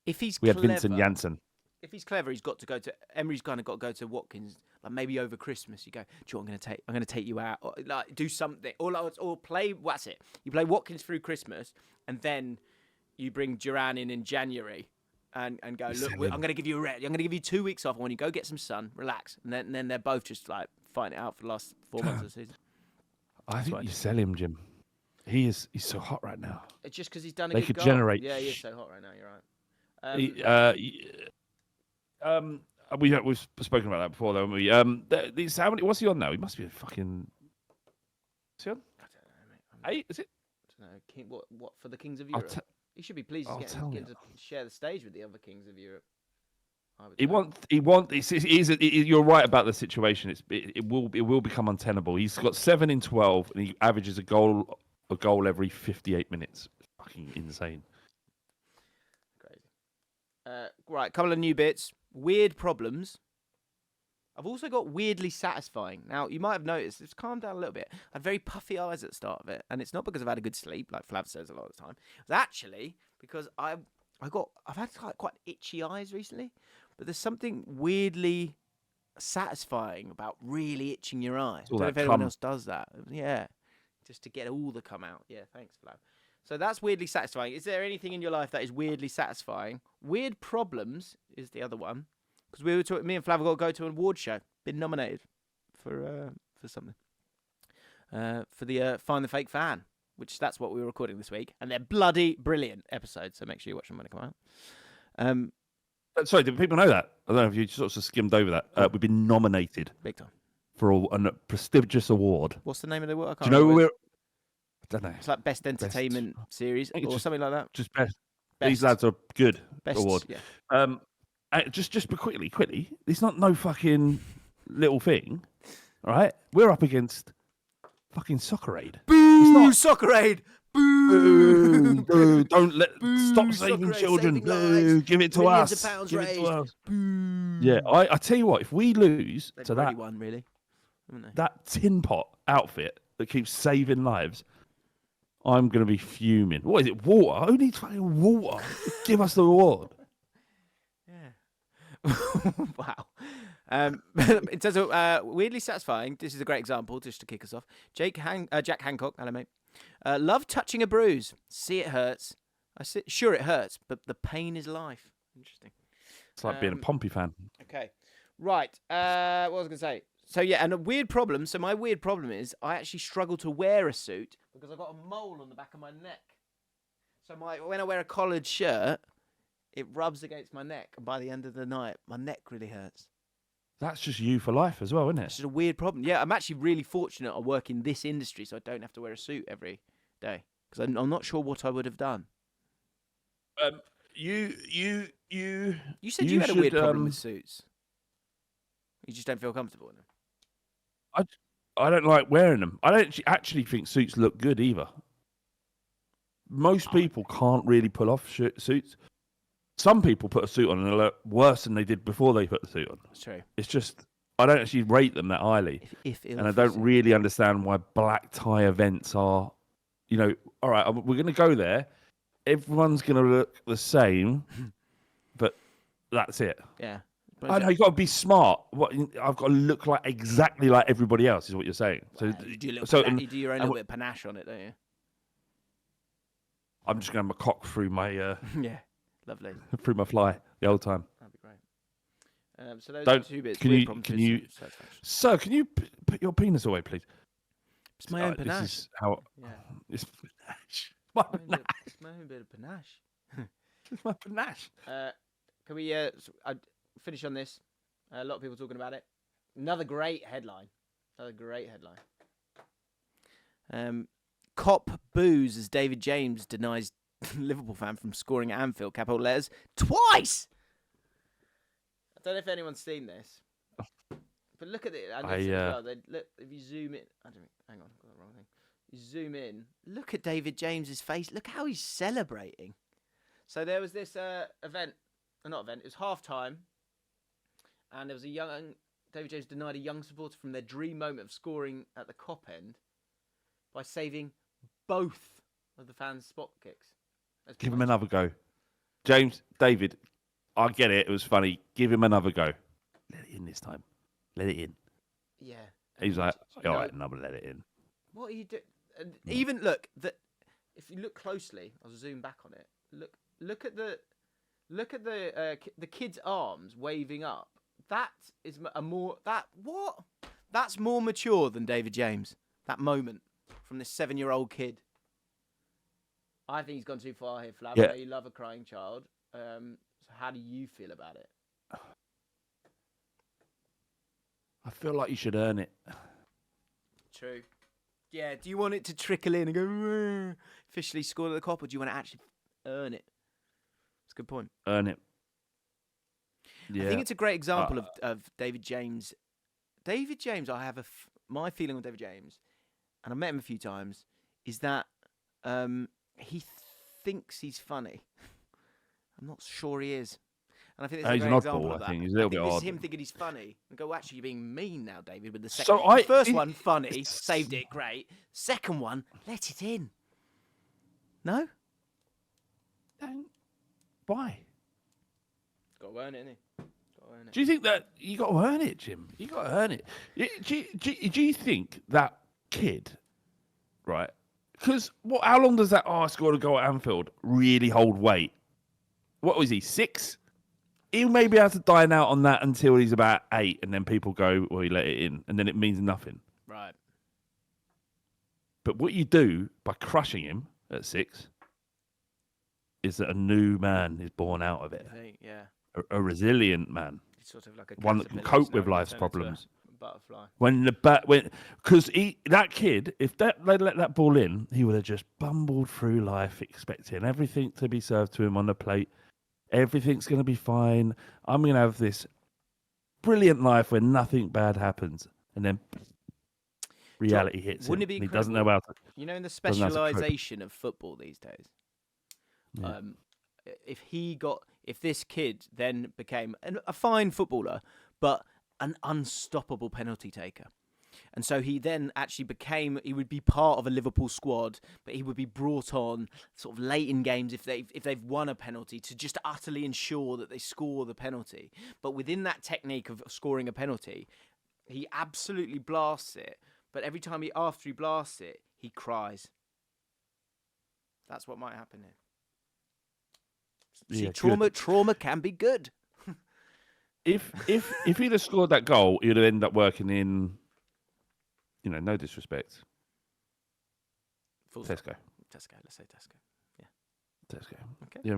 If he's We had clever, Vincent Janssen. if he's clever, he's got to go to Emery's kind of got to go to Watkins, like maybe over Christmas. You go, do you know what I'm going to take you out, or like do something, or play. What's it? You play Watkins through Christmas, and then you bring Duran in January, and go. Look, I'm going to give you a rest. I'm going to give you 2 weeks off. I want you to go get some sun, relax, and then they're both just like fighting it out for the last 4 months of the season. I think you sell him, Jim. He's so hot right now. It's just because he's done a They good could goal. generate. Yeah, he is so hot right now. You're right. We've spoken about that before, though, haven't we? How many? What's he on now? He must be a fucking. Is he on? I don't know, mate. 8? Is it? I don't know. What for the Kings of Europe? He should be pleased he's getting to share the stage with the other Kings of Europe. You're right about the situation. It will become untenable. He's got 7 in 12, and he averages a goal every 58 minutes. Fucking insane. Crazy. Right, couple of new bits. Weird problems. I've also got weirdly satisfying. Now, you might have noticed, it's calmed down a little bit. I had very puffy eyes at the start of it, and it's not because I've had a good sleep, like Flav says a lot of the time. It's actually because I've had quite itchy eyes recently, but there's something weirdly satisfying about really itching your eye. I don't know if anyone else does that. Yeah, just to get all the cum out. Yeah, thanks, Flav. So that's weirdly satisfying. Is there anything in your life that is weirdly satisfying? Weird problems is the other one. Because we were talking, me and Flav got to go to an award show. Been nominated for something. For the Find the Fake Fan, which that's what we were recording this week. And they're bloody brilliant episodes, so make sure you watch them when they come out. Sorry, do people know that? I don't know if you sort of skimmed over that. We've been nominated. Big time. For a prestigious award. What's the name of the award? Do you know where I don't know. It's like Best Entertainment Series or something like that. Just best. These lads are good. Best award. Yeah. Just quickly. It's not no fucking little thing. All right? We're up against fucking Soccer Aid. Boo! It's not Soccer Aid. Boo! Boo! Don't stop Soccer saving Aid, children. saving Boo! Give it to Millions us. Of pounds Give raised. it to us. Boo! Yeah, I tell you what. If we lose They've to already that won, really, that tin pot outfit that keeps saving lives, I'm going to be fuming. What is it? Water? Who needs fucking water? Give us the award. Yeah. Wow. In terms of weirdly satisfying, this is a great example, just to kick us off. Jack Hancock, hello mate. Love touching a bruise. See it hurts. Sure it hurts, but the pain is life. Interesting. It's like being a Pompey fan. Okay. Right. What was I going to say? So yeah, and a weird problem. So my weird problem is I actually struggle to wear a suit because I've got a mole on the back of my neck. So when I wear a collared shirt, it rubs against my neck, and by the end of the night, my neck really hurts. That's just you for life as well, isn't it? It's just a weird problem. Yeah, I'm actually really fortunate I work in this industry, so I don't have to wear a suit every day because I'm not sure what I would have done. You said you had a weird problem with suits. You just don't feel comfortable in them. I don't like wearing them. I don't actually think suits look good either. Most people can't really pull off suits. Some people put a suit on and they look worse than they did before they put the suit on. That's true. It's just, I don't actually rate them that highly. And I don't really understand why black tie events are, all right, we're going to go there. Everyone's going to look the same, but that's it. Yeah. I know, you've got to be smart. I've got to look exactly like everybody else, is what you're saying. So, you do your own little bit of panache on it, don't you? I'm just going to have my cock through my yeah, lovely. through my fly the old time. That'd be great. So those are two bits. Can you Sir, can you put your penis away, please? It's my own panache. This is how. Yeah. It's my panache. It's my own bit of panache. It's my panache. Can we finish on this? A lot of people talking about it. Another great headline. Cop boos as David James denies Liverpool fan from scoring at Anfield, capital letters, twice! I don't know if anyone's seen this. But look at it. Look, if you zoom in. Hang on, I've got the wrong thing. You zoom in. Look at David James's face. Look how he's celebrating. So there was this event. Not event. It was half-time. And there was David James denied a young supporter from their dream moment of scoring at the Kop end by saving both of the fans' spot kicks. Give him another go. James, David, I get it. It was funny. Give him another go. Let it in this time. Let it in. Yeah. He's like, You all know, right, I'm going to let it in. What are you doing? Even look, if you look closely, I'll zoom back on it. Look at the kid's arms waving up. That is That's more mature than David James. That moment from this 7-year-old kid. I think he's gone too far here, Flav. Yeah. I know you love a crying child. So how do you feel about it? I feel like you should earn it. True. Yeah, do you want it to trickle in and go, officially scored at the Kop, or do you want to actually earn it? That's a good point. Earn it. Yeah. I think it's a great example of David James. David James, I have my feeling on David James, and I've met him a few times, is that he thinks he's funny. I'm not sure he is. And I think there's a great example of that. I think he's a little bit this odd. is him thinking he's funny. And go, actually, you're being mean now, David, with the second. So the first one, funny, saved it, great. Second one, let it in. No? Why? Got to earn it, innit? Do you think that you got to earn it, Jim? You got to earn it. Do you think that kid, right? Because how long does that scored a goal at Anfield really hold weight? What was he, 6? He may be able to dine out on that until he's about 8, and then people go, well, he let it in, and then it means nothing. Right. But what you do by crushing him at 6 is that a new man is born out of it. I think, yeah. A resilient man. It's sort of like a one that can cope with life's problems. Butterfly. Because that kid, if they'd let that ball in, he would have just bumbled through life expecting everything to be served to him on the plate. Everything's going to be fine. I'm going to have this brilliant life where nothing bad happens. And then reality hits him. Wouldn't it be He doesn't know how to... You know, in the specialisation of football these days, Yeah. if this kid then became a fine footballer, but an unstoppable penalty taker. And so he then actually he would be part of a Liverpool squad, but he would be brought on sort of late in games if they've won a penalty to just utterly ensure that they score the penalty. But within that technique of scoring a penalty, he absolutely blasts it. But every time after he blasts it, he cries. That's what might happen here. See, trauma can be good. If he'd have scored that goal, he'd have ended up working in, no disrespect, Tesco. Let's say Tesco. Yeah. Tesco. Okay.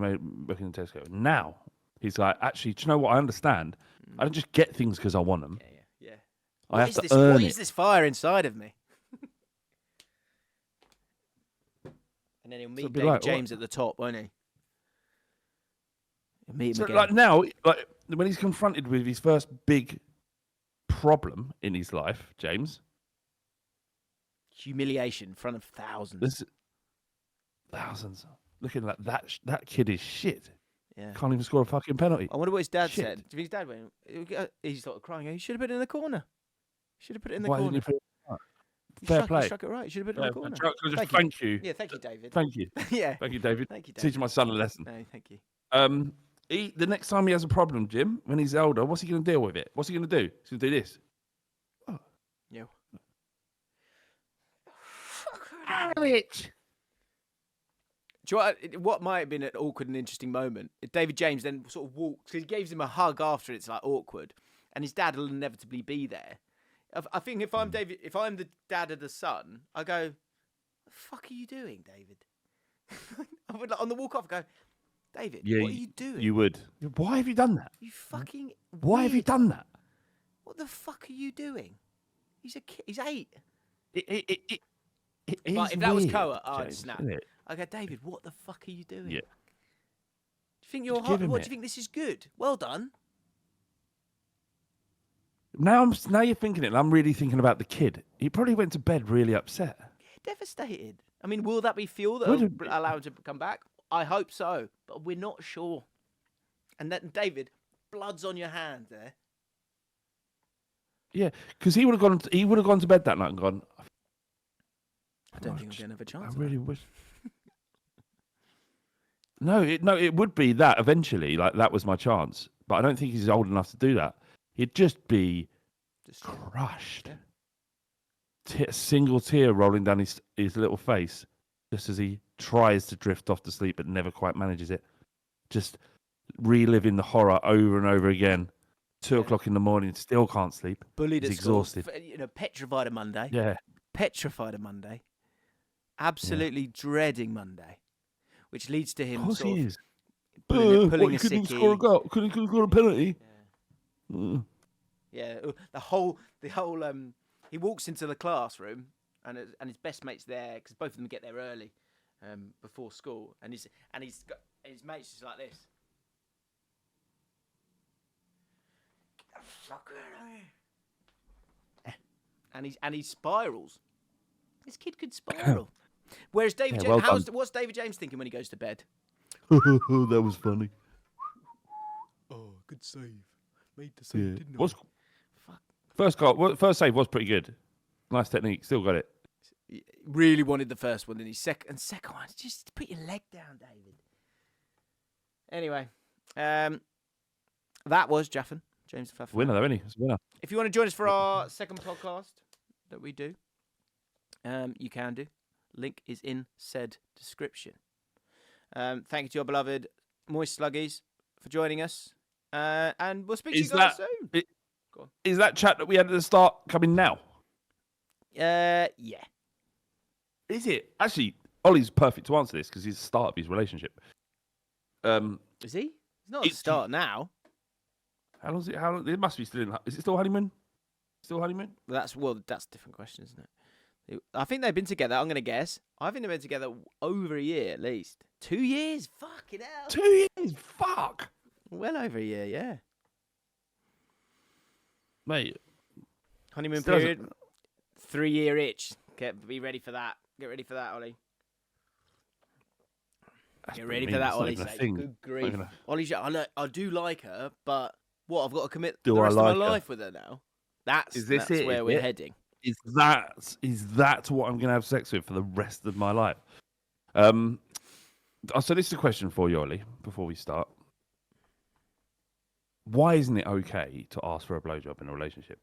Working in Tesco. Now, he's like, actually, do you know what? I understand. I don't just get things because I want them. Yeah. I have to earn it. What is this fire inside of me? And then he'll meet David James at the top, won't he? He'll meet him again. Like now, when he's confronted with his first big problem in his life, James. Humiliation in front of thousands. Thousands. Looking like that kid is shit. Yeah. Can't even score a fucking penalty. I wonder what his dad said. Do you think his dad went? He started crying. He should have put it in the corner. Why didn't you put it in the corner? Fair play. You struck it right. You should have put it in the corner. Thank you. Yeah, thank you, David. Thank you. Yeah. Thank you, David. Thank you, David. Teaching my son a lesson. No, thank you. The next time he has a problem, Jim, when he's older, what's he going to deal with it? What's he going to do? He's going to do this. Oh. Yeah. Rich. Do you know what might have been an awkward and interesting moment? David James then sort of walks, because he gives him a hug after it's like awkward, and his dad will inevitably be there. I think if I'm the dad of the son, I go, "The fuck are you doing, David?" I would on the walk off go, "David, what are you doing?" You would. Why have you done that? You fucking. Why have you done that? What the fuck are you doing? He's a kid. He's 8. But if that was Koa, I'd snap. I go, David, what the fuck are you doing? Yeah. Do you think you're hot? What do you think this is good? Well done. Now you're thinking it. And I'm really thinking about the kid. He probably went to bed really upset. Yeah, devastated. I mean, will that be fuel that will allow him to come back? I hope so, but we're not sure. And then, David, blood's on your hand there. Yeah, because he would have gone to bed that night and gone, I don't think I'm going to have a chance. I really wish. No, it would be that eventually. Like that was my chance, but I don't think he's old enough to do that. He'd just be crushed. A single tear rolling down his little face, just as he tries to drift off to sleep, but never quite manages it. Just reliving the horror over and over again. 2:00 in the morning, still can't sleep. Bullied He's at school, exhausted. petrified of Monday. Yeah. Petrified of Monday. Absolutely dreading Monday, which leads to him Of course he is. pulling What, a you couldn't sickie. score a goal? Couldn't score a penalty? Yeah, the whole. He walks into the classroom and his best mate's there because both of them get there early, before school, and his mate's just like this. And he spirals. This kid could spiral. Whereas David James, what's David James thinking when he goes to bed? That was funny. Oh, good save. Made the save, didn't I? First save was pretty good. Nice technique. Still got it. He really wanted the first one, then he second one. Just put your leg down, David. Anyway, that was JAFFN. James Flav. Winner though, isn't he? It's a winner. If you want to join us for our second podcast that we do, you can do. Link is in said description. Thank you to your beloved Moist Sluggies for joining us. And we'll speak to you guys soon. Is that chat that we had at the start coming now? Yeah. Is it? Actually, Ollie's perfect to answer this because he's the start of his relationship. Is he? He's not at the start now. How long is it? It must be still in. Is it still honeymoon? Still honeymoon? That's a different question, isn't it? I think they've been together. I'm going to guess. I think they've been together over a year at least. 2 years? Fucking hell. 2 years? Fuck. Well over a year, yeah. Mate. Honeymoon period. 3-year itch. Be ready for that. Get ready for that, Ollie. Get ready for that, Ollie. Good grief. Ollie, I do like her, but what? I've got to commit the rest of my life with her now. That's where we're heading. Is that what I'm going to have sex with for the rest of my life? So this is a question for you, Ollie, before we start. Why isn't it okay to ask for a blowjob in a relationship?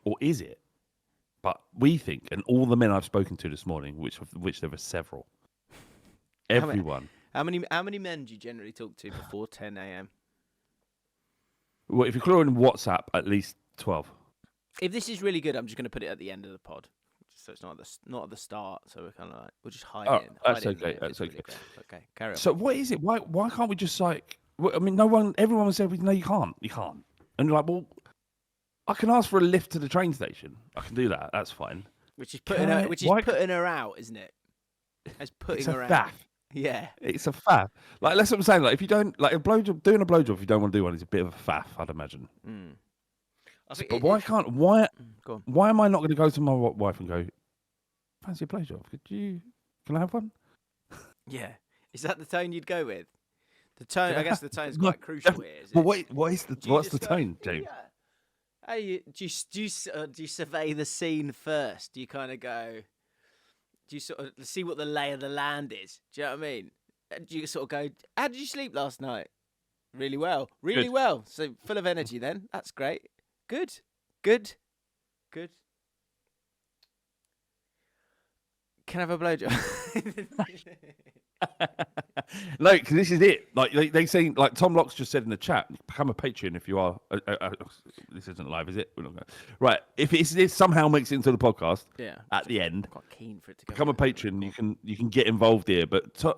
Or is it? But we think, and all the men I've spoken to this morning, which there were several, everyone. How many men do you generally talk to before 10 a.m.? Well, if you're including WhatsApp, at least 12. If this is really good, I'm just going to put it at the end of the pod, so it's not at the start. So we'll just hide it. That's okay. That's okay. Okay, carry on. So what is it? Why can't we just like? I mean, everyone said, no, you can't. You can't. And you're like, well, I can ask for a lift to the train station. I can do that. That's fine. Which is putting her out, isn't it? It's putting her out. Faff. Yeah. It's a faff. Like, that's what I'm saying. Like, if you don't like doing a blowjob if you don't want to do one is a bit of a faff, I'd imagine. But why am I not going to go to my wife and go, fancy a blowjob? Can I have one? Yeah. Is that the tone you'd go with? The tone, I guess the tone's quite crucial here. Well, wait, what's the tone, James? Yeah. Hey, do you survey the scene first? Do you kind of go? Do you sort of see what the lay of the land is? Do you know what I mean? Do you sort of go? How did you sleep last night? Really well, really well. So full of energy. Then that's great. Good. Can I have a blowjob? No, because this is it. Like they say, like Tom Locke's just said in the chat, become a Patreon if you are. This isn't live, is it? We're not right. If it somehow makes it into the podcast, at the end, I'm quite keen for it to become a Patreon. You can get involved here. But Tom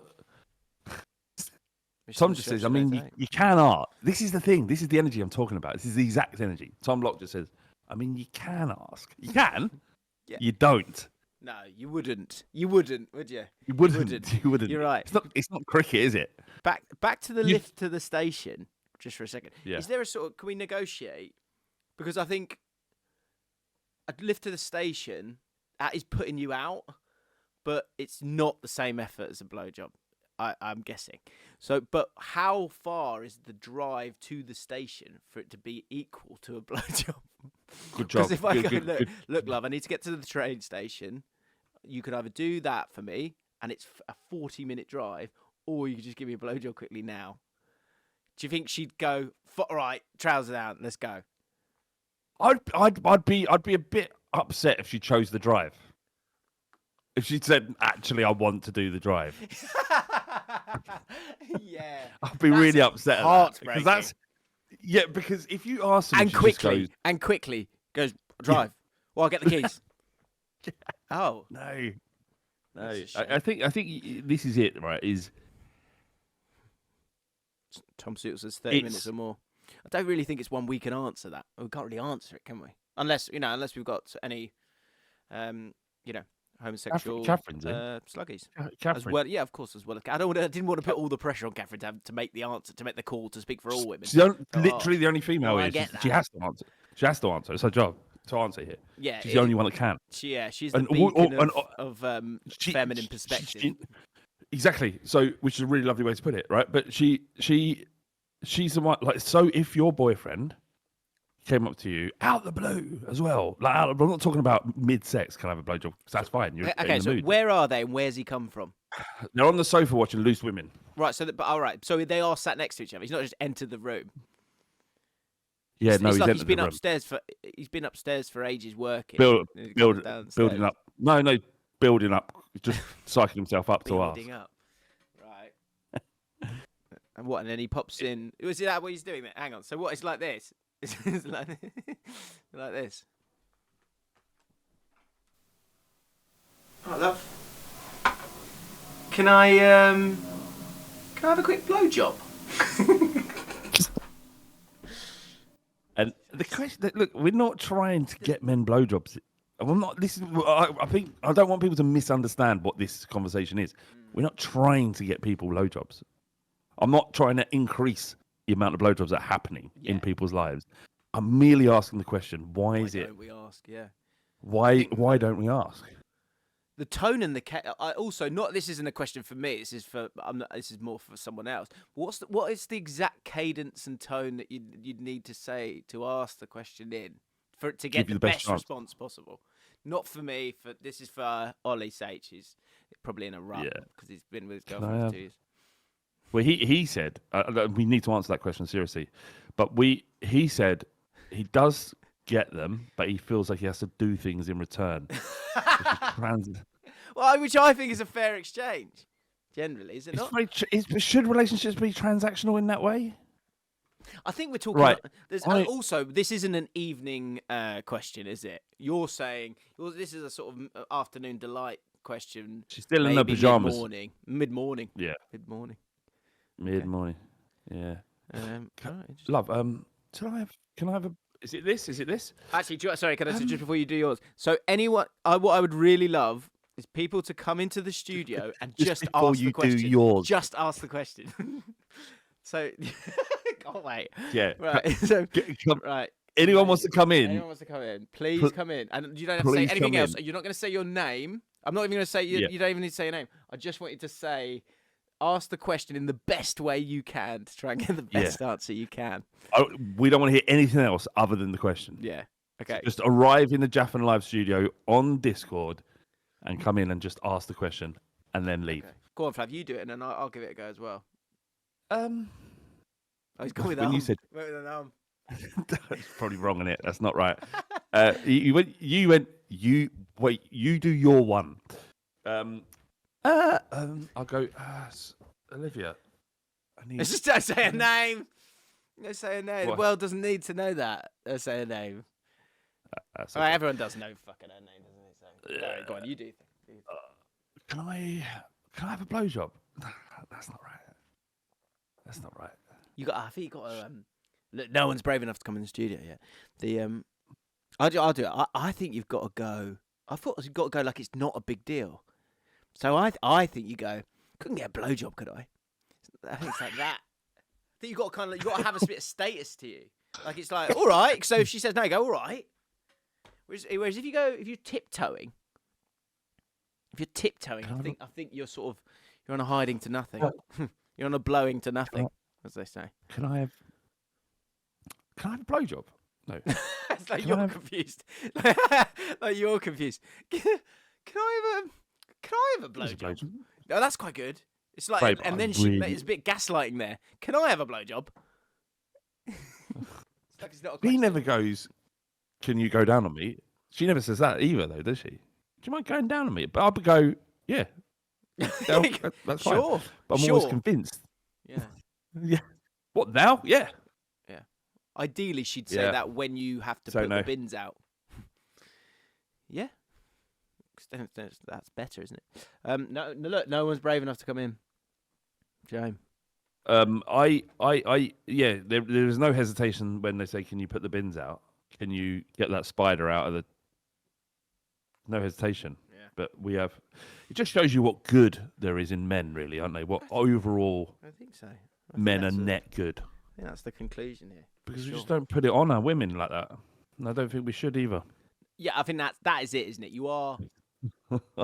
just says, I mean, you can art. This is the thing. This is the energy I'm talking about. This is the exact energy. Tom Locke just says, I mean, you can ask. You can. Yeah. You don't. No, you wouldn't. You wouldn't, would you? You wouldn't. You're right. It's not cricket, is it? Back to the lift to the station, just for a second. Yeah. Is there a sort of, can we negotiate? Because I think a lift to the station, that is putting you out, but it's not the same effort as a blowjob, I'm guessing. So, but how far is the drive to the station for it to be equal to a blowjob? Good job. Because if I go, look, love, I need to get to the train station. You could either do that for me, and it's a 40-minute drive, or you could just give me a blowjob quickly now. Do you think she'd go, all right, trousers down, let's go? I'd be a bit upset if she chose the drive. If she said, actually, I want to do the drive. Yeah. I'd be really upset at that. Because if you ask them, and quickly goes, drive. Yeah. Well, I'll get the keys. Oh. No. I think this is it, right? Tom Suitles says 30 minutes or more. I don't really think it's one we can answer that. We can't really answer it, can we? Unless we've got any, homosexual sluggies. Catherine. As well, yeah, of course, as well. I didn't want to put all the pressure on Catherine to make the answer, to make the call, to speak for all women. She's literally the only female. She has to answer. She has to answer. It's her job to answer here. Yeah, she's the only one that can. She's the beacon of feminine perspective. Exactly. So, which is a really lovely way to put it, right? But she's the one. Like, so if your boyfriend came up to you out the blue as well, like I'm not talking about mid-sex, can I have a blowjob? Because that's fine. You're in the mood. Where are they and where's he come from? They're on the sofa watching Loose Women. Right. So, all right. So they are sat next to each other. He's not just entered the room. Yeah, no, he's been upstairs for ages working. Building up. No, building up. Just psyching himself up to us. Building up. Right. And what? And then he pops in. Is that what he's doing? There? Hang on. So what? It's like this. It's like this. Oh, love. Can I have a quick blowjob? And the question, look, we're not trying to get men blowjobs. I'm not. I think I don't want people to misunderstand what this conversation is. We're not trying to get people blowjobs. I'm not trying to increase the amount of blowjobs that are happening in people's lives. I'm merely asking the question: Why don't we ask? Yeah. Why don't we ask? The tone and this isn't a question for me. This is more for someone else. What is the exact cadence and tone that you'd need to say to ask the question in for it to get the best response possible? Not for me. This is for Ollie Sage. He's probably in a rut because he's been with his girlfriend for 2 years. Well, he said we need to answer that question seriously, but he said he does get them, but he feels like he has to do things in return. Which I think is a fair exchange. Generally, is it not? Should relationships be transactional in that way? I think we're talking. Right. Also, this isn't an evening question, is it? You're saying this is a sort of afternoon delight question. She's still in her pajamas. Mid-morning. Yeah. Mid-morning. Yeah. Right, love. Can I have a? Is it this? Actually, sorry. Can I just before you do yours? So anyone, what I would really love is people to come into the studio and just ask the question. Do yours. Just ask the question. So, can't wait. Yeah. Right. So, right. Anyone wants to come in? Anyone wants to come in? Please come in, and you don't have to say anything else. You're not going to say your name. I'm not even going to say you. You don't even need to say your name. I just want you to ask the question in the best way you can to try and get the best answer you can. We don't want to hear anything else other than the question. Yeah. Okay. So just arrive in the JAFFN live studio on Discord and come in and just ask the question and then leave. Okay. Go on, Flav. You do it, and then I'll give it a go as well. He's got with when arm. You said with an arm. That's probably wrong in it. That's not right. You went. Wait. You do your one. I'll go. Olivia. Let's just don't say a name. Let's say a name. The world doesn't need to know that. Let's say a name. Okay. Right, everyone does know fucking her name, doesn't it? So, go on, you do. Can I have a blowjob? That's not right. I think you got to. Look, no one's brave enough to come in the studio yet. I'll do it. I think you've got to go. I thought you've got to go like it's not a big deal. So I think you go. Couldn't get a blowjob, could I? I think it's like that. I think you got to have a bit of status to you. Like it's like all right. So if she says no, you go all right. Whereas if you're tiptoeing, I think you're on a hiding to nothing. You're on a blowing to nothing, as they say. Can I have a blowjob? No. It's like you're confused. Like you're confused. Can I have a blowjob? No, that's quite good. It's like, Babe, and I then really- it's a bit gaslighting there. Can I have a blowjob? It's like it's not a He question. never goes, "Can you go down on me?" She never says that either, though, does she? Do you mind going down on me? But I would go, "Yeah, that's fine." Sure. But I'm sure. always convinced. Yeah. Yeah. What now? Yeah. Yeah. Ideally, she'd say Yeah. that when you have to So put no. the bins out. Yeah. 'Cause then that's better, isn't it? No, look, no one's brave enough to come in. Shame. Yeah. There is no hesitation when they say, "Can you put the bins out? Can you get that spider out of the?" No hesitation. Yeah. But we have. It just shows you what good there is in men, really, aren't they? What overall I think so. men are net good. I think that's the conclusion here. Because we Sure. just don't put it on our women like that. And I don't think we should either. Yeah, I think that is it, isn't it? You're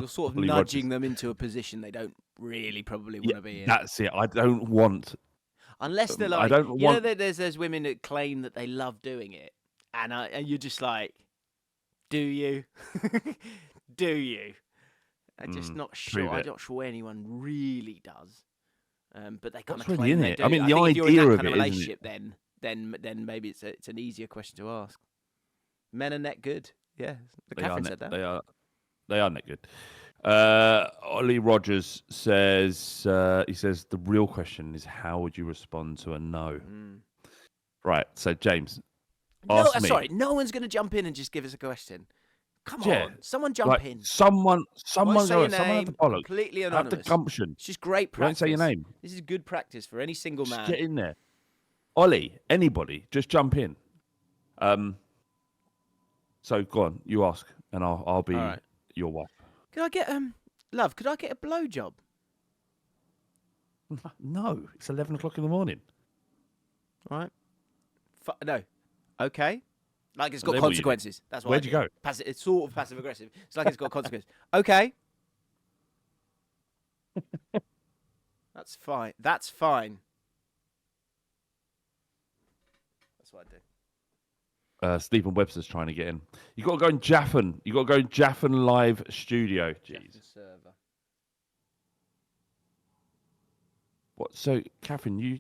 sort of Ollie nudging Rogers. them into a position they don't really probably want to be in. That's it. I don't want. Unless they're I like, don't you know, want- there's those women that claim that they love doing it, and you're just like, do you? Do you? I'm just not sure. prove I'm it. not sure anyone really does. But they kind What's of really claim in they it? do. I mean, the think if you're in idea that of kind of it, isn't it? relationship, then maybe it's an easier question to ask. Men are net good. Yeah, Catherine said that. They are net good. Ollie Rogers says, he says, the real question is, how would you respond to a no? Right. So, James, ask me. Sorry, no one's going to jump in and just give us a question. Come Yeah, on, someone jump in. Someone Won't say your someone have the name, bollocks. completely Have anonymous. the gumption. It's just great Won't practice. say your name. This is good practice for any single Just man. get in there. Ollie, anybody, just jump in. So go on, you ask, and I'll be All right. your wife. Could I get love? Could I get a blowjob? No, it's 11 o'clock in the morning. All right. No. Okay. Like it's got then what do you do? consequences. That's why. Where'd you go? It's sort of passive aggressive. It's like it's got consequences. Okay. That's fine. That's fine. That's what I do. Stephen Webster's trying to get in. You got to go in JAFFN. You got to go in JAFFN live studio. Jeez. JAFFN server. What? So, Catherine, you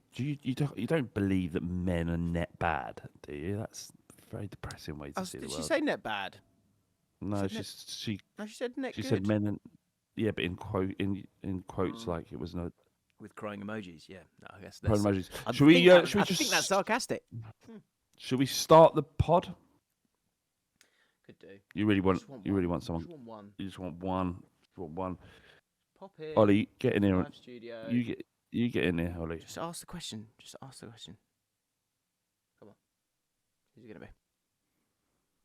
don't believe that men are net bad, do you? That's a very depressing way to see the Did world. she say net bad? No, she No, she said net she good. said men and yeah, but in quotes like it was no With crying emojis. Yeah. No, I guess prone that's. emojis. I Should we? think Should we I just? think that's sarcastic. Should we start the pod? Could do. You really want? Just want You one. really want someone? Just want one. You just want one. Just want one. Pop in. Ollie, get in here. Live studio. You get in here, Ollie. Just ask the question. Just ask the question. Come on. Who's it gonna be?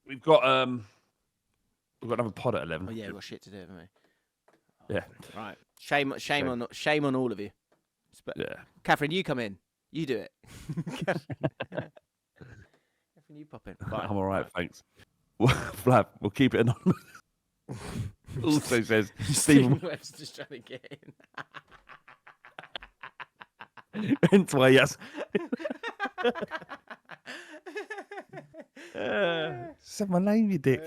We've got another pod at 11. Oh yeah, we've got shit to do, haven't we? Yeah. Right. Shame on all of you. Yeah. Catherine, you come in. You do it. Catherine, you pop in. Fine. I'm all right, thanks. Flav, we'll keep it anonymous. Also says Stephen Stephen. Webb's just trying to get in. Hence why yes. Said my name, you dick.